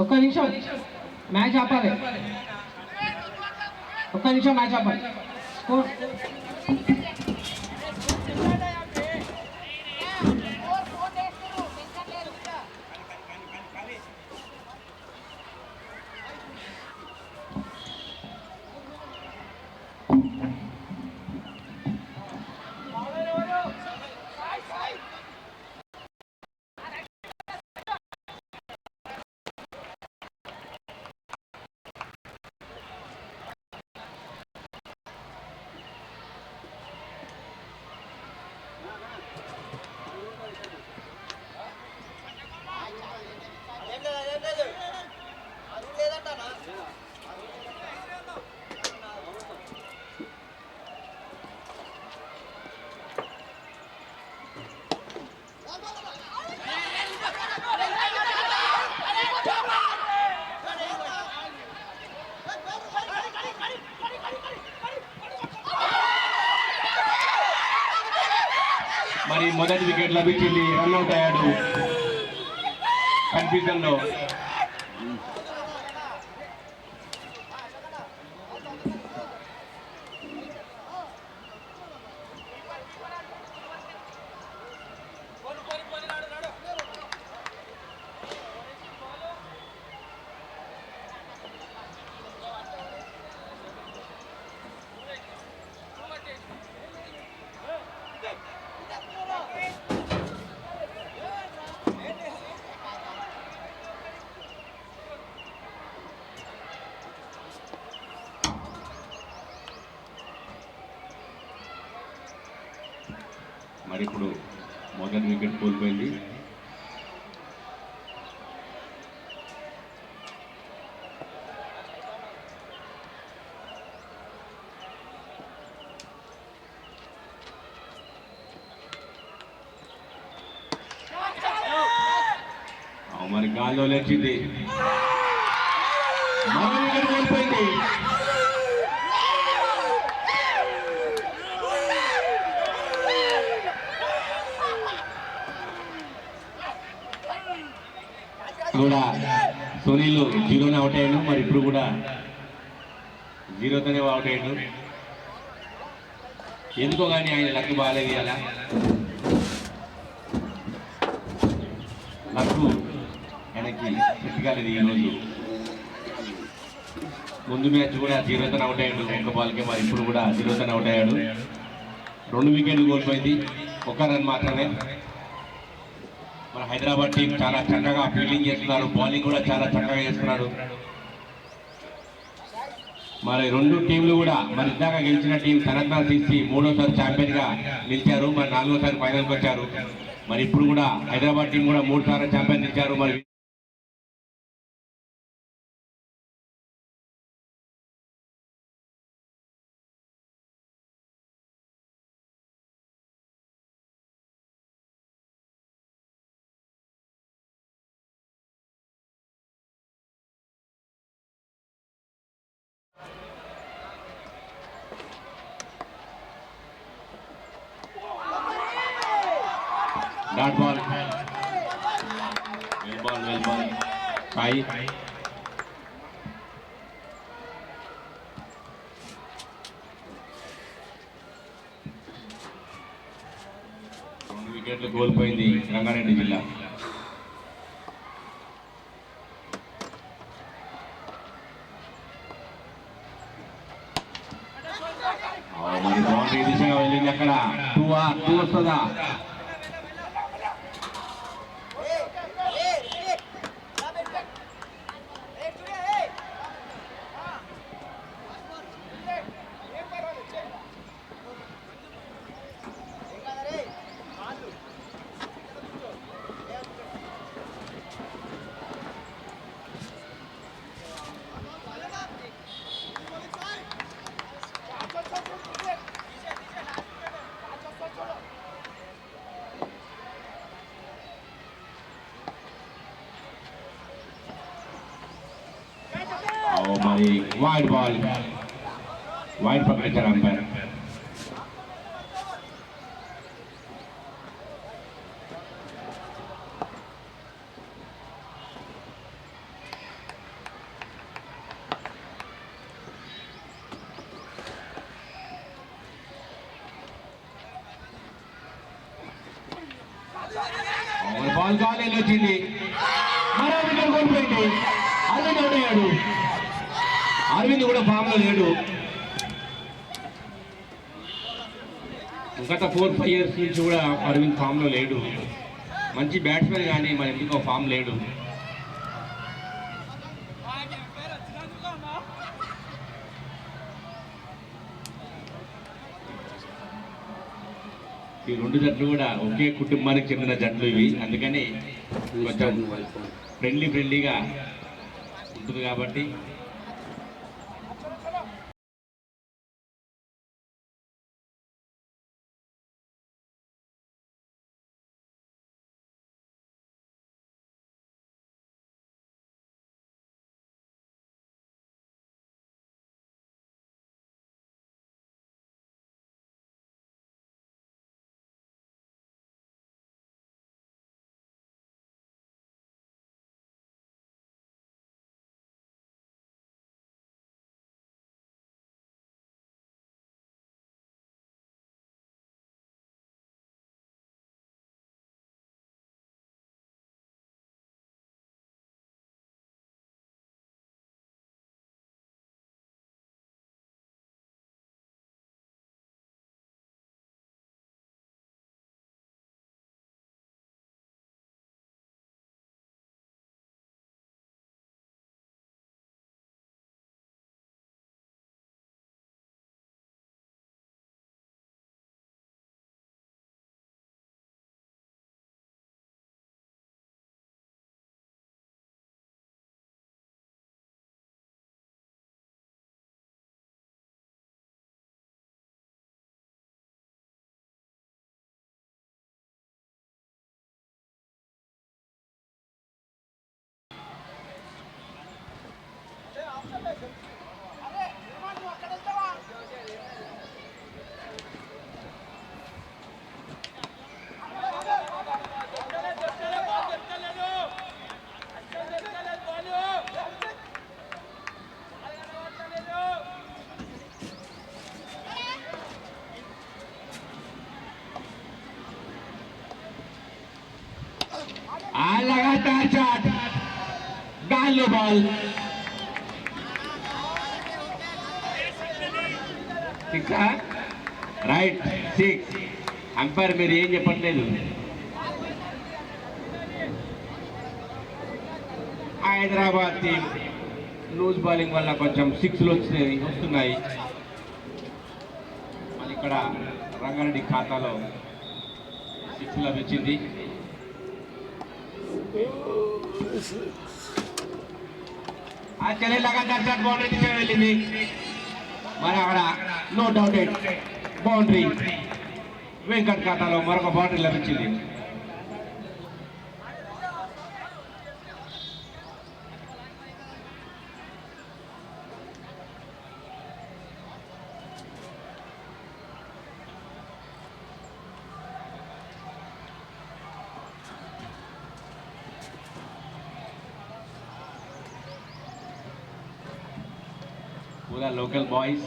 Speaker 4: ఒక్క నిమిషం మ్యాచ్ ఆపాలి, ఒక్క నిమిషం మ్యాచ్ ఆపాలి. స్కోర్
Speaker 1: మరి మొదటి వికెట్ లభించింది, రన్అట్ అయ్యాడు కన్ఫ్యూజన్ లో. మరి ఇప్పుడు మొదటి వికెట్ కోల్పోయింది. మరి గాల్లో లేచింది, మరో వికెట్ కోల్పోయింది. కూడా సునీల్ జీరోనే అవుట్ అయ్యాడు. మరి ఇప్పుడు కూడా జీరోతోనే అవుట్ అయ్యాడు. ఎందుకో కానీ ఆయన లక్ బాగాలేదు. అలా లక్ ఆయనకి సెట్ కాలేదు ఈరోజు. ముందు మ్యాచ్ కూడా జీరోతోనే అవుట్ అయ్యాడు ఒక్క బాల్కే. మరి ఇప్పుడు కూడా జీరోతోనే అవుట్ అయ్యాడు. 2 వికెట్లు కోల్పోయింది, 1 రన్ మాత్రమే. మన హైదరాబాద్ టీం చాలా చక్కగా ఫీల్డింగ్ చేస్తున్నారు, బౌలింగ్ కూడా చాలా చక్కగా చేస్తున్నారు. మరి 2 టీంలు కూడా మరి ఇందాక గెలిచిన టీం సనత్నాల్ తీసి 3వ ఛాంపియన్ గా నిలిచారు. మరి 4వ ఫైనల్కి వచ్చారు. మరి ఇప్పుడు కూడా హైదరాబాద్ టీం కూడా 3 సార్లు ఛాంపియన్ నిలిచారు. మరి dot ball, well ball Sai. 2 వికెట్లు కోల్పోయింది రంగారెడ్డి జిల్లా. మరి బౌండరీ దిశగా వెళ్ళింది. అక్కడ 2 వస్తుందా? మరి వైడ్ బాల్, వైడ్ ప్రకటించారు అంపైర్. బాల్ కాలేజ్ వచ్చింది, మరో వికెట్ కోల్పోయింది. అరవింద్ అవుట్ అయ్యాడు. అరవింద్ కూడా ఫామ్ లో లేడు. గత 4-5 ఇయర్స్ నుంచి కూడా అరవింద్ ఫామ్ లో లేడు. మంచి బ్యాట్స్మెన్ కానీ మరి ఎందుకో ఫామ్ లేడు. ఈ రెండు జట్లు కూడా ఒకే కుటుంబానికి చెందిన జట్లు ఇవి, అందుకని కొంచెం ఫ్రెండ్లీగా ఉంటుంది కాబట్టి लगातार शॉट, डाल लो बॉल, సిక్సా రైట్ 6. అంపైర్ మీరు ఏం చెప్పట్లేదు. హైదరాబాద్ టీం లూజ్ బౌలింగ్ వల్ల కొంచెం 6లు వస్తున్నాయి. మళ్ళీ ఇక్కడ రంగారెడ్డి ఖాతాలో 6 లభించింది. చలే लगातार शॉट బౌండరీ దిశగా వెళ్ళింది. మరి అక్కడ నో డౌటెడ్ బౌండరీ. వెంకట్ ఖాతాలో మరొక బౌండరీ లభించింది. पूरा local boys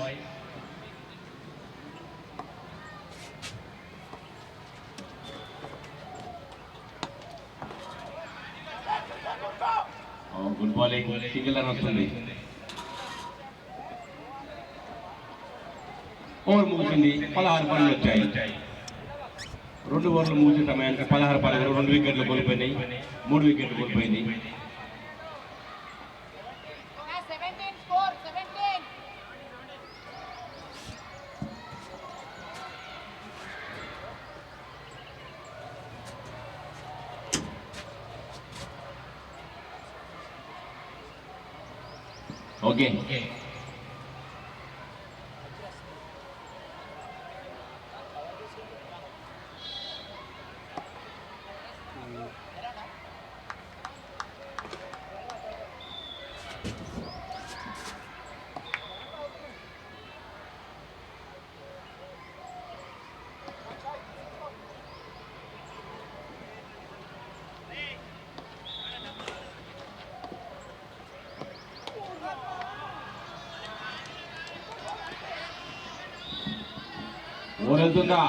Speaker 1: good bowling, single run వస్తుంది. ఓవర్ ముగిసింది, 16 పరుగులు వచ్చాయి. 2 ఓవర్లు ముగిసే సమయానికి 16 పరుగులు, 2 వికెట్లు కోల్పోయినాయి, 3 వికెట్లు కోల్పోయింది. ఓకే ఓవర్ వెళ్తుందా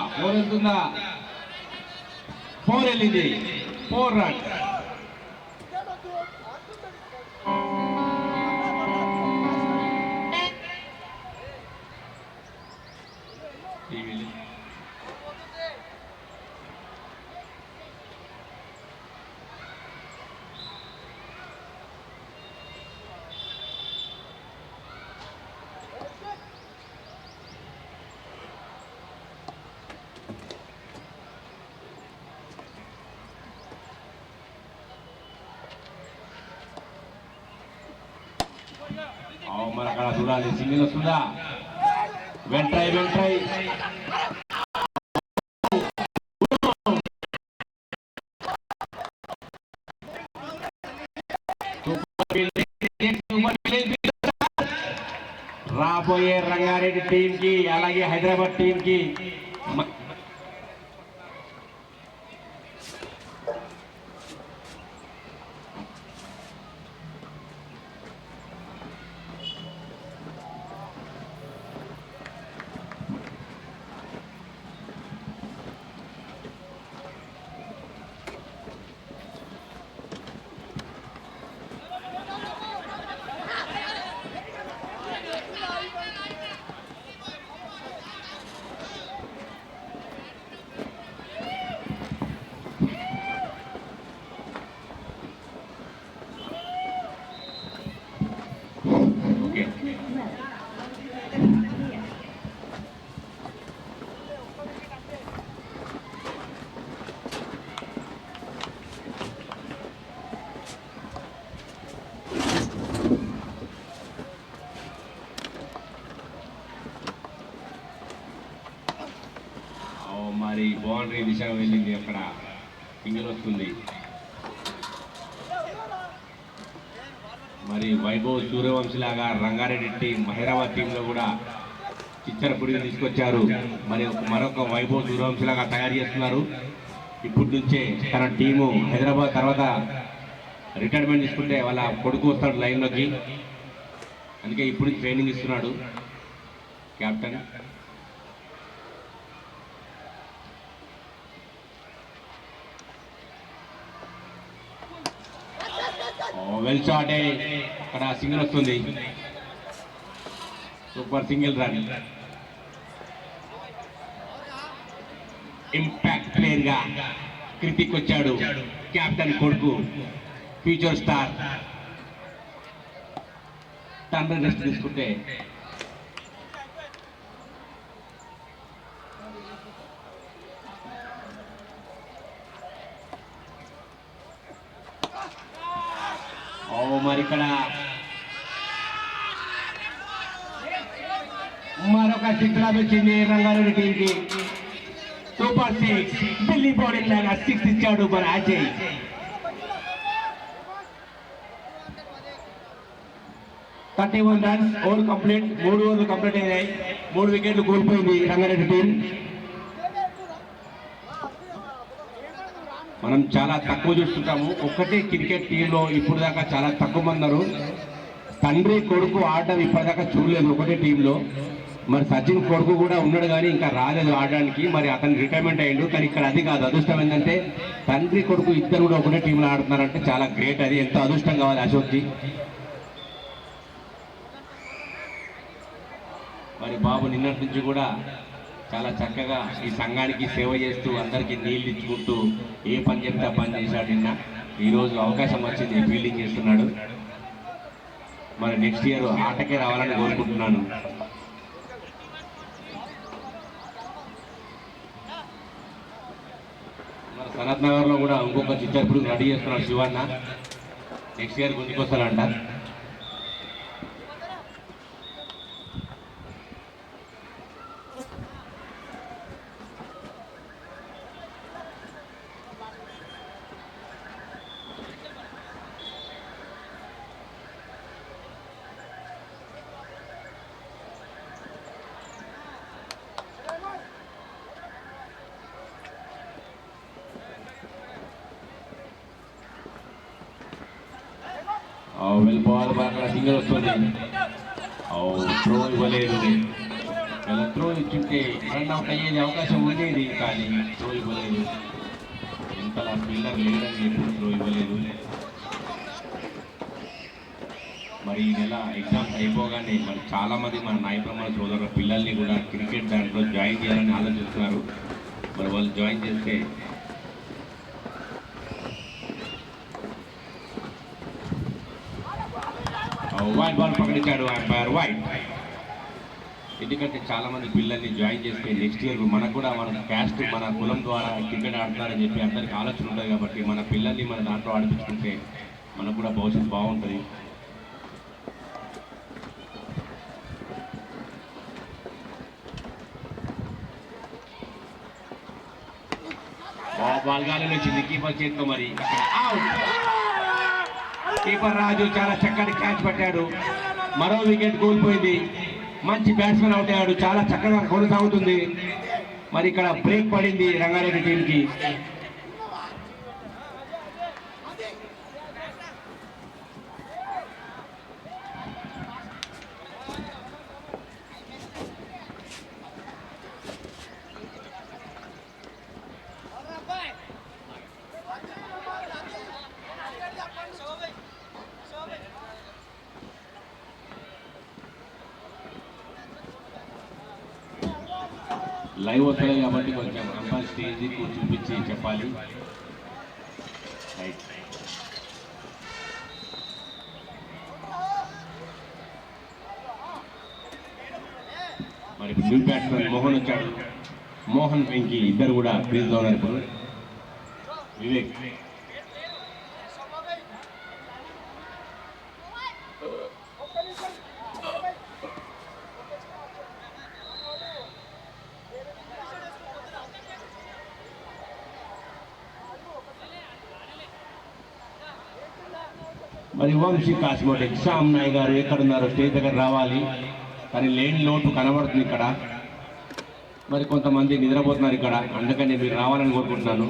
Speaker 1: 4 వెళ్ళింది. 4 runs. మరి అక్కడ చూడాలి సింగిల్ వస్తుందా వెంట్రై రాబోయే రంగారెడ్డి టీం కి అలాగే హైదరాబాద్ టీం కి మరి బౌండరీ దిశ వెళ్ళింది అక్కడ సింగిల్ వస్తుంది మరి వైభవ్ సూర్యవంశీ లాగా రంగారెడ్డి టీం హైదరాబాద్ టీంలో కూడా చిచ్చరపుడిని తీసుకొచ్చారు మరి మరొక వైభవ్ సూర్యవంశీ లాగా తయారు చేస్తున్నారు ఇప్పటి నుంచే తన టీము హైదరాబాద్ తర్వాత రిటైర్మెంట్ తీసుకుంటే వాళ్ళ కొడుకు వస్తాడు లైన్లోకి అందుకే ఇప్పుడు ట్రైనింగ్ ఇస్తున్నాడు కెప్టెన్ వెల్ షాట్ అక్కడ సింగిల్ వస్తుంది super single run impact player గా క్రితిక్ వచ్చాడు కెప్టెన్ కొడుకు ఫ్యూచర్ స్టార్ తండ్రి రెస్ట్ తీసుకుంటే మరి ఇక్కడ మరొక సిక్స్ వచ్చింది రంగారెడ్డి టీంకి సూపర్ 6 ఢిల్లీ బౌలింగ్ లాగా 6 ఇచ్చాడు మన అజయ్ 31 రన్స్ ఓవర్ కంప్లీట్ 3 ఓవర్లు కంప్లీట్ అయ్యాయి 3 వికెట్లు కోల్పోయింది రంగారెడ్డి టీం మనం చాలా తక్కువ చూస్తుంటాము ఒక్కటే క్రికెట్ టీంలో ఇప్పుడు దాకా చాలా తక్కువ మంది ఉన్నారు తండ్రి కొడుకు ఆడడం ఇప్పటిదాకా చూడలేదు ఒకటే టీంలో మరి సచిన్ కొడుకు కూడా ఉన్నాడు కానీ ఇంకా రాలేదు ఆడడానికి మరి అతను రిటైర్మెంట్ అయ్యిండు కానీ ఇక్కడ అది కాదు అదృష్టం ఏంటంటే తండ్రి కొడుకు ఇద్దరు కూడా ఒకటే టీంలో ఆడుతున్నారంటే చాలా గ్రేట్ అది ఎంతో అదృష్టం కావాలి అశోక్కి మరి బాబు నిన్నటి నుంచి కూడా చాలా చక్కగా ఈ సంఘానికి సేవ చేస్తూ అందరికీ నీళ్ళు ఇచ్చుకుంటూ ఏ పని చెప్తే ఆ పని చేశాడు నిన్న ఈరోజు అవకాశం వచ్చింది ఫీల్డింగ్ చేస్తున్నాడు మరి నెక్స్ట్ ఇయర్ ఆటకే రావాలని కోరుకుంటున్నాను మరి సనత్ నగర్లో కూడా ఇంకొక చిత్తప్పుడు రెడీ చేస్తున్నాడు శివన్న నెక్స్ట్ ఇయర్ గుంజుకొస్తాడంట వెల్ బాల్ అక్కడ సింగిల్ వస్తుంది త్రో ఇవ్వలేదు ఇలా త్రో ఇచ్చుంటే రన్ అవుట్ అయ్యేది అవకాశం ఉండేది కానీ త్రో ఇవ్వలేదు ఎంత అవతల ఫీల్డర్ లేదని చెప్పి త్రో ఇవ్వలేదు. మరి ఈ నెల ఎగ్జామ్స్ అయిపోగానే మరి చాలామంది మన నాయకుల సోదరుల పిల్లల్ని కూడా క్రికెట్ దాంట్లో జాయిన్ చేయాలని ఆలోచిస్తున్నారు. మరి వాళ్ళు జాయిన్ చేస్తే వైట్ బాల్ పకడించాడు అంపైర్ వైట్. ఎందుకంటే చాలామంది పిల్లల్ని జాయిన్ చేస్తే నెక్స్ట్ ఇయర్ మనకు కూడా మన క్యాస్ట్ మన కులం ద్వారా క్రికెట్ ఆడతారని చెప్పి అందరికీ ఆలోచన ఉంటుంది. కాబట్టి మన పిల్లల్ని మన దాంట్లో ఆడిపించుకుంటే మనకు కూడా భవిష్యత్తు బాగుంటుంది. బాల్ గాలిలో వచ్చింది కీపర్ చేతితో. మరి అవుట్. కీపర్ రాజు చాలా చక్కటి క్యాచ్ పట్టాడు. మరో వికెట్ కోల్పోయింది. మంచి బ్యాట్స్మెన్ అవుట్ అయ్యాడు. చాలా చక్కగా కొనసాగుతుంది. మరి ఇక్కడ బ్రేక్ పడింది రంగారెడ్డి టీంకి. లైవ్ వస్తుంది కాబట్టి కొంచెం అంపైర్ స్టేజ్కి చూపించి చెప్పాలి. రైట్. మరి న్యూ బ్యాట్స్మెన్ మోహన్ వచ్చాడు. మోహన్ వెంకీ ఇద్దరు కూడా క్రీజ్లో ఉన్నారు. ఇప్పుడు వివేక్ మరి వంశీ కాస్మోటిక్ శ్యామ్ నాయ్ గారు ఎక్కడున్నారు? స్టేజ్ దగ్గర రావాలి. కానీ లేని లోటు కనబడుతుంది ఇక్కడ. మరి కొంతమంది నిద్రపోతున్నారు ఇక్కడ. అందుకని మీరు రావాలని కోరుకుంటున్నాను.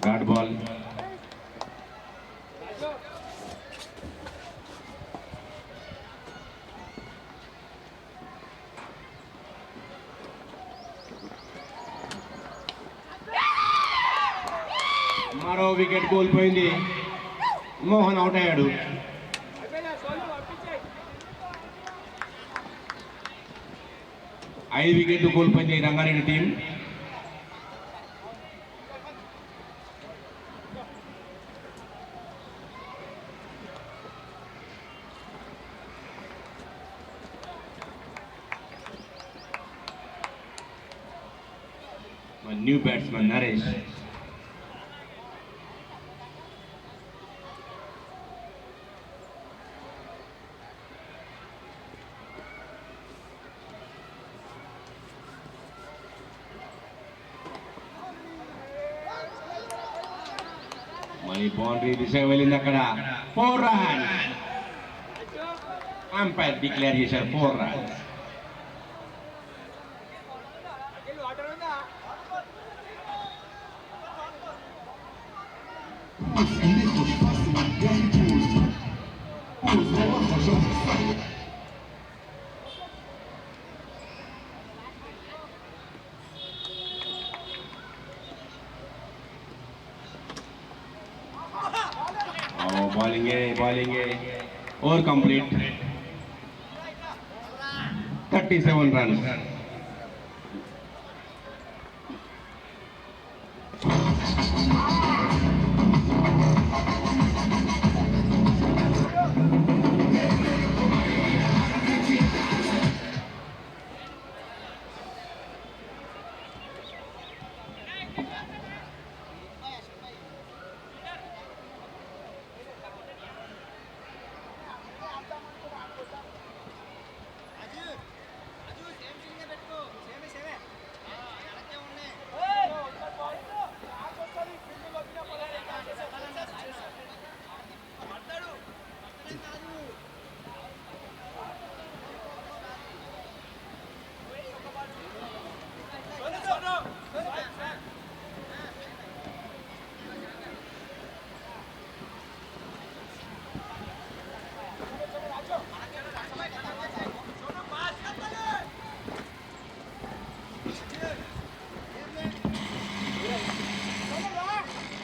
Speaker 1: Dot ball. మరో వికెట్ కోల్పోయింది. మోహన్ అవుట్ అయ్యాడు. ఐదు వికెట్లు కోల్పోయింది Rangareddy team. New batsmen Naresh. మరి బౌండరీ దిశ వెళ్ళింది. అక్కడ 4 రన్స్. అంపైర్ డిక్లేర్ చేశారు 4 runs. Bowling over complete. 37 runs.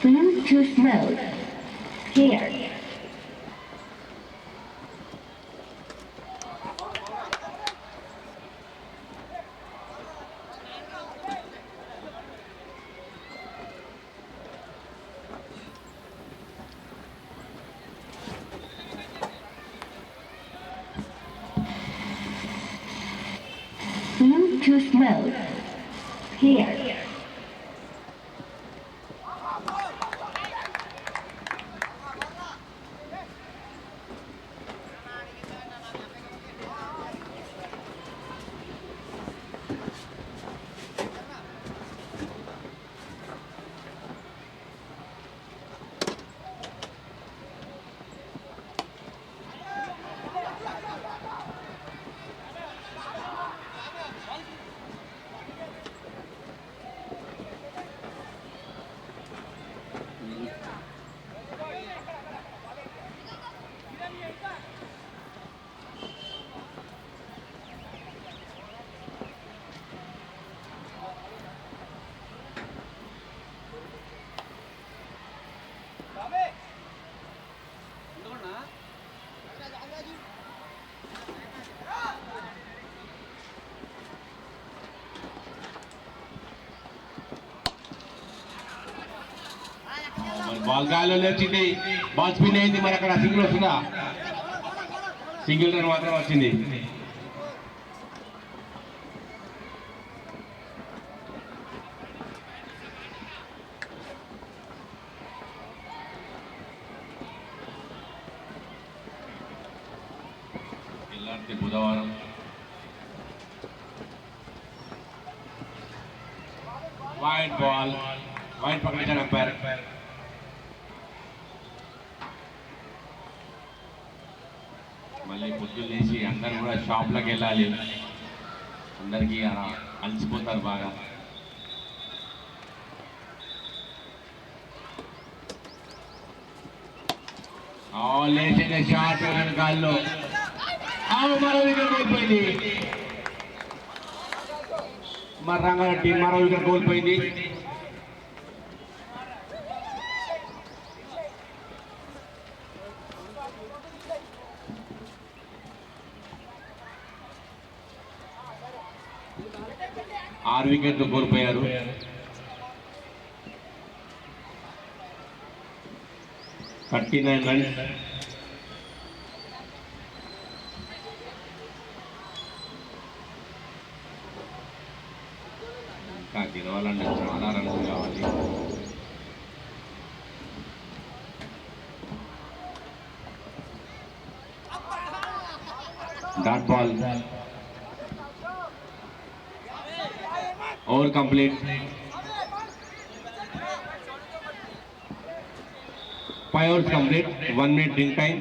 Speaker 5: Bluetooth mode. Here. Bluetooth mode. Here.
Speaker 1: Ball గాలిలో వచ్చింది. బాల్ స్పిన్ అయింది. మరి అక్కడ సింగిల్ వస్తుందా? సింగిల్ రన్ మాత్రం వచ్చింది. బుధవారం వైడ్ బాల్ వైడ్ పక్కన అంపైర్. మళ్ళీ పొద్దున్న లేచి అందరు కూడా షాప్లోకి వెళ్ళాలి. అందరికీ అలసిపోతారు బాగా. లేచిన షాట్ గాల్లో మరో వికెట్ కోల్పోయింది. మరి రంగారెడ్డి మరో వికెట్ కోల్పోయింది. ఆరు వికెట్లు కోల్పోయారు. 39 runs. ఇంకా గెలవాలంటే చాలా రన్స్ కావాలి. Dot ball over complete. 5 overs complete. 1 minute drink time.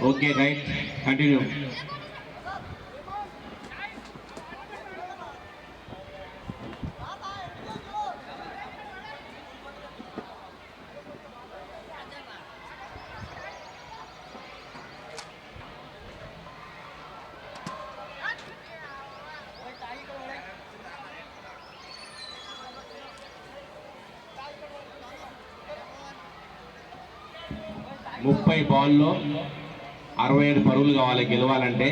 Speaker 1: Okay right continue. ముప్పై బాల్లో 67 పరుగులు కావాలి గెలవాలంటే.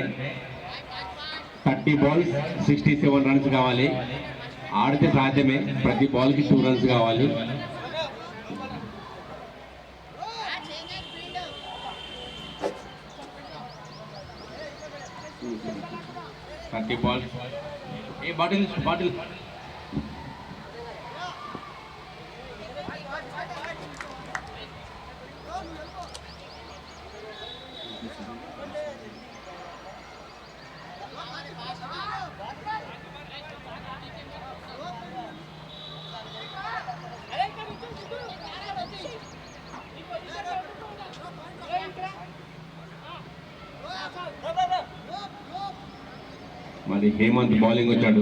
Speaker 1: 30 balls 67 రన్స్ కావాలి. ఆడితే సాధ్యమే, ప్రతి బాల్కి 2 runs కావాలి. ఏ బాటిల్ బాటిల్ మరి హేమంత్ బౌలింగ్ వచ్చాడు.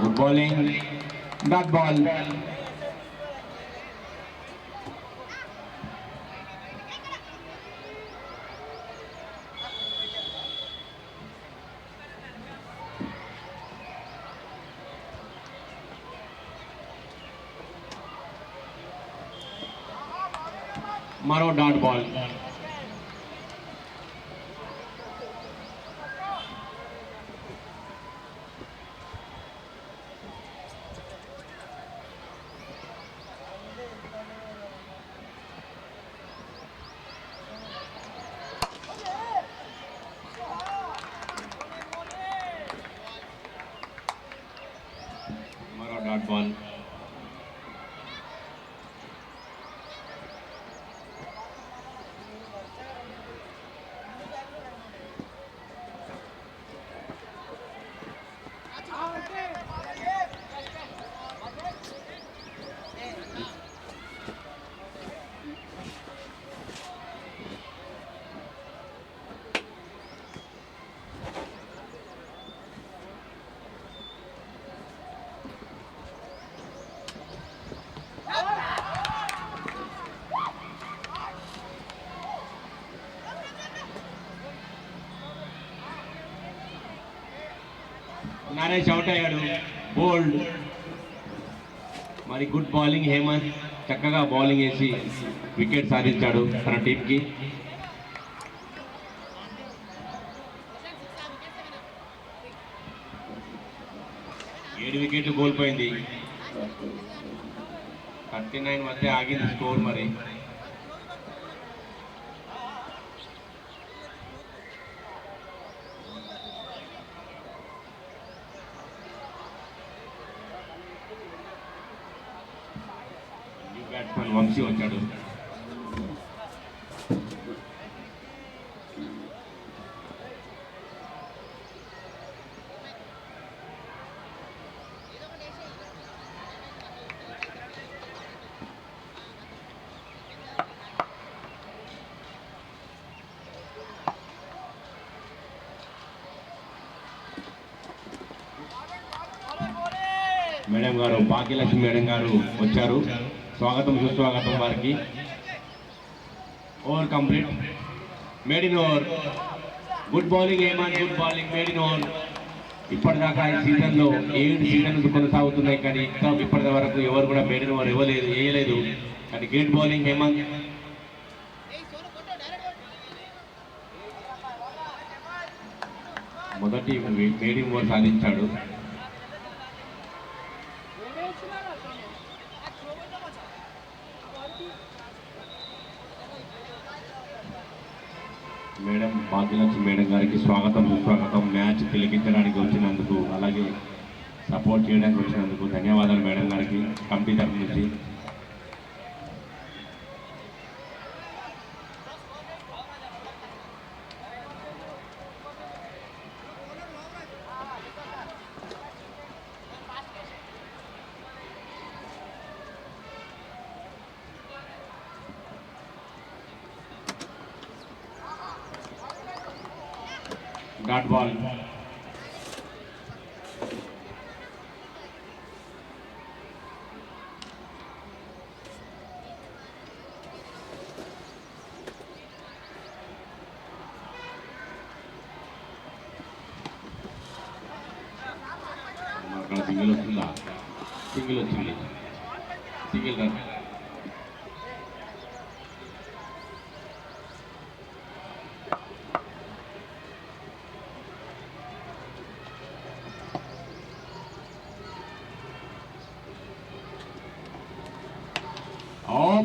Speaker 1: Good bowling, dot ball. మరో డాట్ బాల్. మరో డాట్ బాల్. నరేష్ అవుట్ అయ్యాడు, బోల్డ్. మరి గుడ్ బౌలింగ్ హేమంత్, చక్కగా బౌలింగ్ వేసి వికెట్ సాధించాడు తన టీంకి. ఏడు వికెట్లు కోల్పోయింది. 39 మధ్య ఆగింది స్కోర్. మరి బ్యాట్స్మెన్ వంశీ వచ్చాడు. మేడం గారు, భాగ్యలక్ష్మి మేడం గారు వచ్చారు. స్వాగతం సుస్వాగతం వారికి. Over complete, maiden over. Good bowling Hemanth, good bowling, maiden over. ఇప్పటిదాకా ఈ సీజన్లో 7 సీజన్స్ కొనసాగుతున్నాయి, కానీ ఇంకా ఇప్పటి వరకు ఎవరు కూడా మేడ్ ఇన్ ఓవర్ వేయలేదు. కానీ గ్రేట్ బౌలింగ్ హేమంత్. మొదటి మేడ్ ఇన్ ఓవర్ సాధించాడు. మేడం భాగ్యలక్ష్మి మేడం గారికి స్వాగతం సుస్వాగతం. మ్యాచ్ తిలకించడానికి వచ్చినందుకు, అలాగే సపోర్ట్ చేయడానికి వచ్చినందుకు ధన్యవాదాలు మేడం గారికి కమిటీ తరఫు నుంచి. Dot ball. అక్కడ సింగిల్ వస్తుందా? సింగిల్ వచ్చింది. Single run.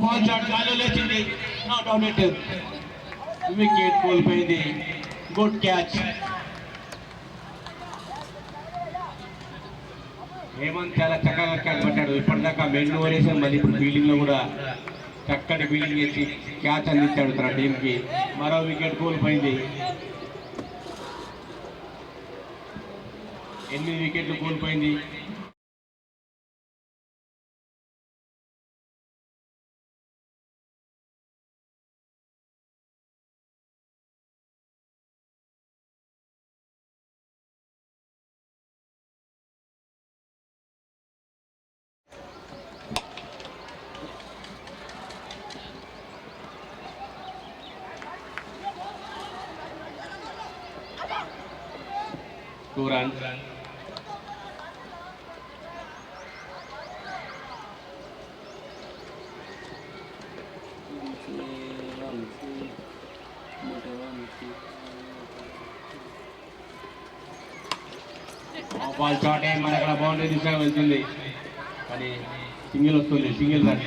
Speaker 1: బాల్ షాట్ గాల్లో లేచింది. Not out it. వికెట్ కోల్పోయింది. Good catch. హేమంత్ చాలా చక్కగా క్యాచ్ పట్టాడు. ఇప్పటిదాకా మెయిన్ ఓవర్ వేసాడు, మళ్ళీ ఇప్పుడు ఫీల్డింగ్ లో కూడా చక్కటి ఫీల్డింగ్ చేసి క్యాచ్ అందించాడు తన టీంకి. మరో వికెట్ కోల్పోయింది. 8 వికెట్లు కోల్పోయింది. Two runs. బాల్ షాట్ మన అక్కడ బౌండరీ దిశగా వెళ్తుంది, కానీ సింగిల్ వస్తుంది. Single run.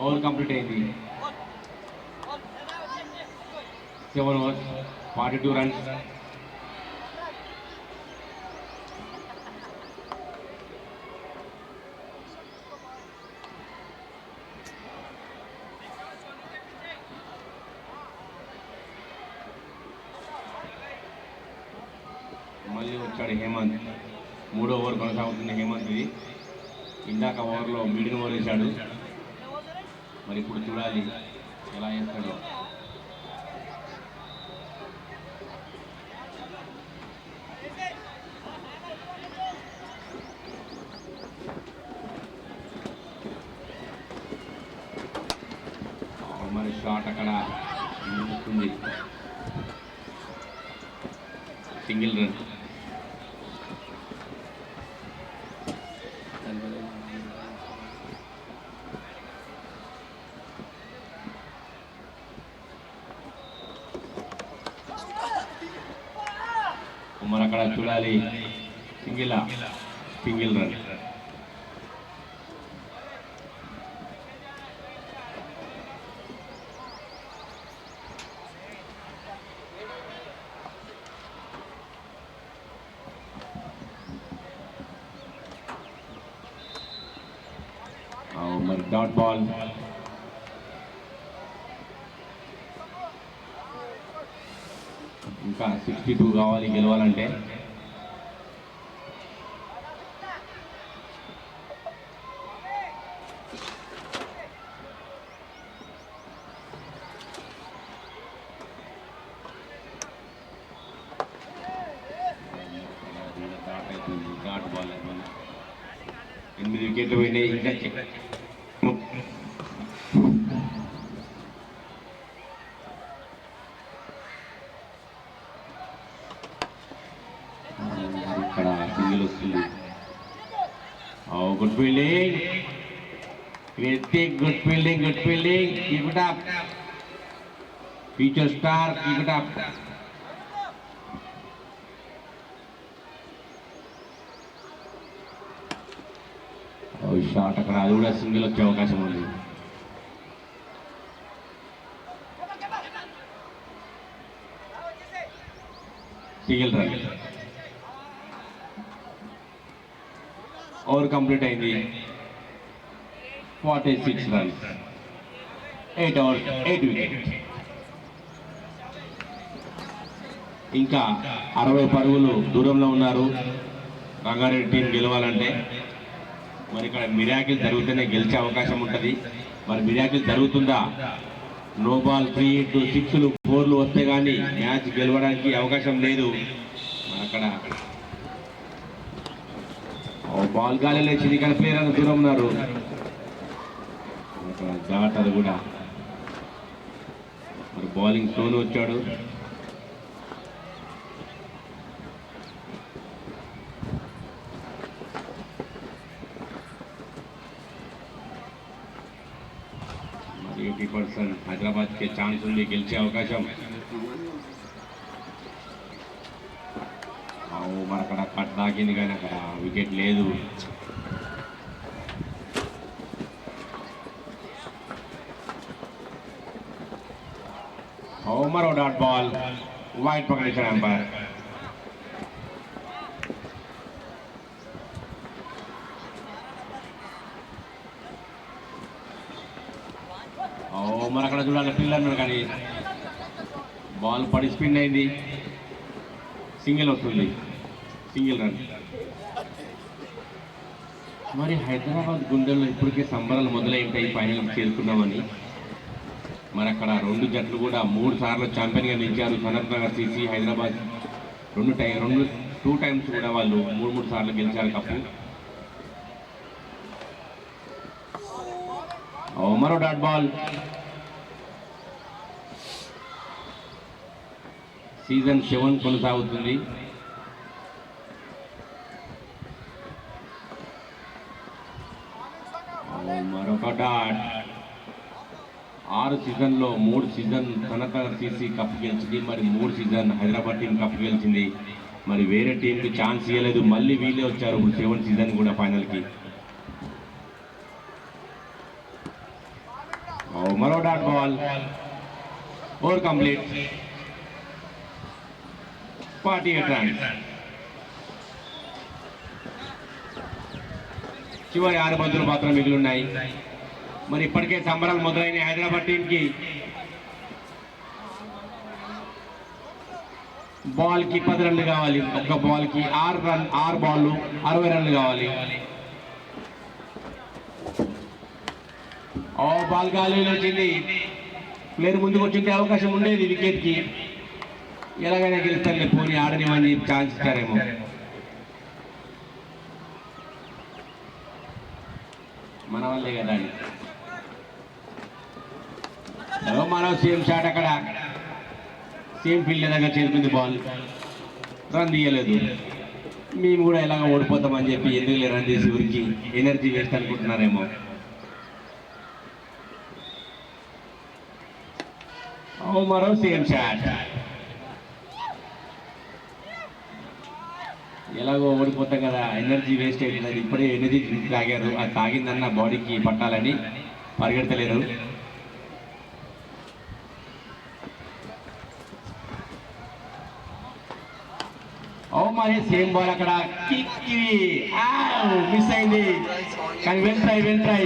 Speaker 1: ఓవర్ కంప్లీట్ అయింది. 7 overs, 42 runs. మళ్ళీ వచ్చాడు హేమంత్. 3వ ఓవర్ కొనసాగుతుంది హేమంత్ది. ఇందాక ఓవర్లో మిడిల్ ఓవర్ వేశాడు. మరి ఇప్పుడు చూడాలి ఎలా వేస్తాడో. మరి షాట్ అక్కడ వస్తుంది. Single run. మరి అక్కడ చూడాలి సింగిల్ రన్. మరి డాట్ బాల్. ఇంకా 62 కావాలి గెలవాలంటే. డాట్ బాల్ 8 వికెట్లు పోయినాయి. ఇంకా ఇక్కడ సింగిల్ వస్తుంది. Good fielding Krithik. Good fielding. Keep it up. Future star, keep it up. Shot అక్కడ, అది కూడా సింగిల్ వచ్చే అవకాశం ఉంది. Single run. ఓవర్ కంప్లీట్ అయింది. 46 రన్స్, 8 ఓవర్స్, 8 వికెట్. ఇంకా 60 పరుగులు దూరంలో ఉన్నారు రంగారెడ్డి టీం గెలవాలంటే. మరి ఇక్కడ మిరాకిల్ జరిగితేనే గెలిచే అవకాశం ఉంటుంది. మరి మిరాకిల్ జరుగుతుందా? నో బాల్ 3 into 6లు 4లు వస్తే కానీ మ్యాచ్ గెలవడానికి అవకాశం లేదు. అక్కడ బాల్ గాలి లేచింది కానీ ప్లేయర్ అని దూరం ఉన్నారు. దాటారు కూడా. మరి బౌలింగ్ సోను వచ్చాడు. మరి 80% హైదరాబాద్కి ఛాన్స్ ఉంది, గెలిచే అవకాశం. మరి అక్కడ కట్ దాకింది కానీ అక్కడ వికెట్ లేదు. మరో డాట్ బాల్, వైడ్ పకడించాడు అంపైర్. మరి అక్కడ చూడాలి పిల్లర్ కానీ బాల్ పడి స్పిన్ అయింది. సింగిల్ వస్తుంది, సింగిల్ రన్. మరి హైదరాబాద్ గుండెల్లో ఇప్పటికే సంబరాలు మొదలైంటాయి ఫైనల్కి చేరుకున్నామని. మరి అక్కడ 2 జట్లు కూడా 3 సార్లు ఛాంపియన్గా నిలిచారు. సనత్ నగర్ సిసి, హైదరాబాద్ 2 టైమ్స్ కూడా వాళ్ళు 3 సార్లు గెలిచారు కప్పు. మరో డాట్ బాల్. సీజన్ 7 కొనసాగుతుంది. మరొక డాట్. 6 సీజన్లో 3 season Sanath Nagar CC cup గెలిచింది. మరి 3 సీజన్ హైదరాబాద్ టీం కప్ గెలిచింది. మరి వేరే టీంకి ఛాన్స్ ఇవ్వలేదు. మళ్ళీ వీళ్ళే వచ్చారు ఇప్పుడు 7 సీజన్ కూడా ఫైనల్కి. మరో dot ball, over complete, 48 runs. చివరి 6 బంతులు మాత్రం మిగిలి ఉన్నాయి. మరి ఇప్పటికే సంబరాలు మొదలైన హైదరాబాద్ టీంకి. బాల్కి 10 రన్లు కావాలి. ఒక్క బాల్కి 6 బాళ్ళు 60 రన్లు కావాలి. బాల్ గాలిలో వచ్చింది. ప్లేయర్ ముందుకు వచ్చింటే అవకాశం ఉండేది వికెట్కి. ఎలాగైనా గెలుస్తారులే, పోనీ ఆడనివ్వని ఛాన్స్ ఇచ్చారేమో. మన వాళ్ళే కదా అని మనం సేమ్ షాట్ అక్కడ సేమ్ ఫీల్డ్ దగ్గర చేరుకుంది. బాల్ రన్ తీయలేదు. మేము కూడా ఎలాగ ఓడిపోతామని చెప్పి ఎందుకు రన్ తీసి ఊరికి ఎనర్జీ వేస్ట్ అనుకుంటున్నారేమో. మరో సేమ్ షాట్. ఎలాగో ఓడిపోతాం కదా, ఎనర్జీ వేస్ట్ అవుతుంది. ఇప్పుడే ఎనర్జీ డ్రింక్ తాగారు. అది తాగిందన్న బాడీకి పట్టాలని పరిగెడతలేరు. మరి సేమ్ బాల్ అక్కడ మిస్ అయింది కానీ వెంట్రై.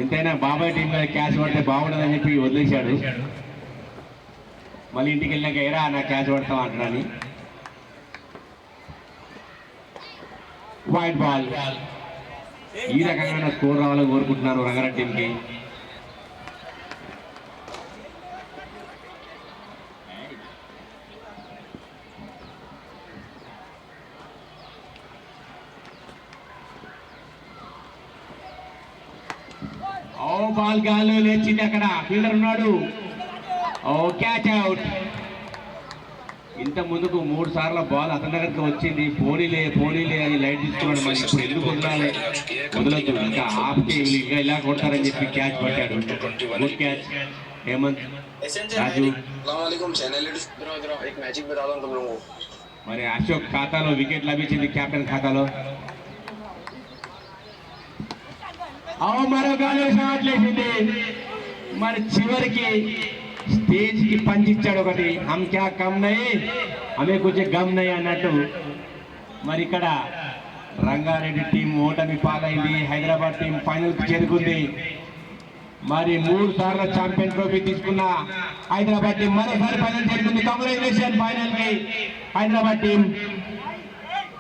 Speaker 1: ఎంతైనా బాబాయ్ టీం మీద క్యాచ్ పడితే బాగుండదని చెప్పి వదిలేశాడు. మళ్ళీ ఇంటికి వెళ్ళాక ఎరా నా క్యాచ్ పడతాం అంటాడని. Wide ball. ఈ రకంగా స్కోర్ రావాలని కోరుకుంటున్నారు రంగారెడ్డి టీంకి. బాల్ గాల్లో లేచింది. అక్కడ ఫీల్డర్ ఉన్నాడు. Catch out. ఇంత ముందుకు 3 సార్లు బాల్ అతని దగ్గరికి వచ్చింది. పోనీలే అని లైట్ తీసుకున్నాడు. మరి ఇప్పుడు ఎందుకు వదలాలి? వదలొద్దు, ఇంకా ఆపితే ఇంకా ఇలా కొడతారని చెప్పి క్యాచ్ పట్టాడు. గుడ్ క్యాచ్ హేమంత్ రాజు. మరి అశోక్ ఖాతాలో వికెట్ లభించింది, కెప్టెన్ ఖాతాలో. మరో గాలి షాట్ లేచింది. మరి చివరికి స్టేజ్ కి పంచిచ్చాడు ఒకటి. హమ్ క్యా కమ్ నై హమే కుछ గమ్ నై అన్నట్టు మరి ఇక్కడ రంగారెడ్డి టీం ఓటమి పాలైంది. హైదరాబాద్ టీం ఫైనల్ కి చేరుకుంది. మరి 3 సార్ల ఛాంపియన్ ట్రోఫీ తీసుకున్న హైదరాబాద్ టీం మరోసారి ఫైనల్ చేరుకుంది. కంగ్రాచులేషన్ ఫైనల్ కి హైదరాబాద్ టీం.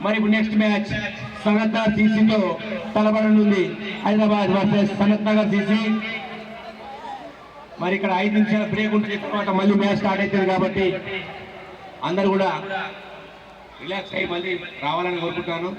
Speaker 1: మరి ఇప్పుడు నెక్స్ట్ మ్యాచ్ సనత్ నగర్ సిసితో తలపడనుంది. Hyderabad versus Sanath Nagar CC. మరి ఇక్కడ 5 నిమిషాల బ్రేక్ ఉంటుంది. తర్వాత మళ్ళీ మ్యాచ్ స్టార్ట్ అవుతుంది కాబట్టి అందరూ కూడా రిలాక్స్ అయ్యి మళ్ళీ రావాలని కోరుకుంటాను.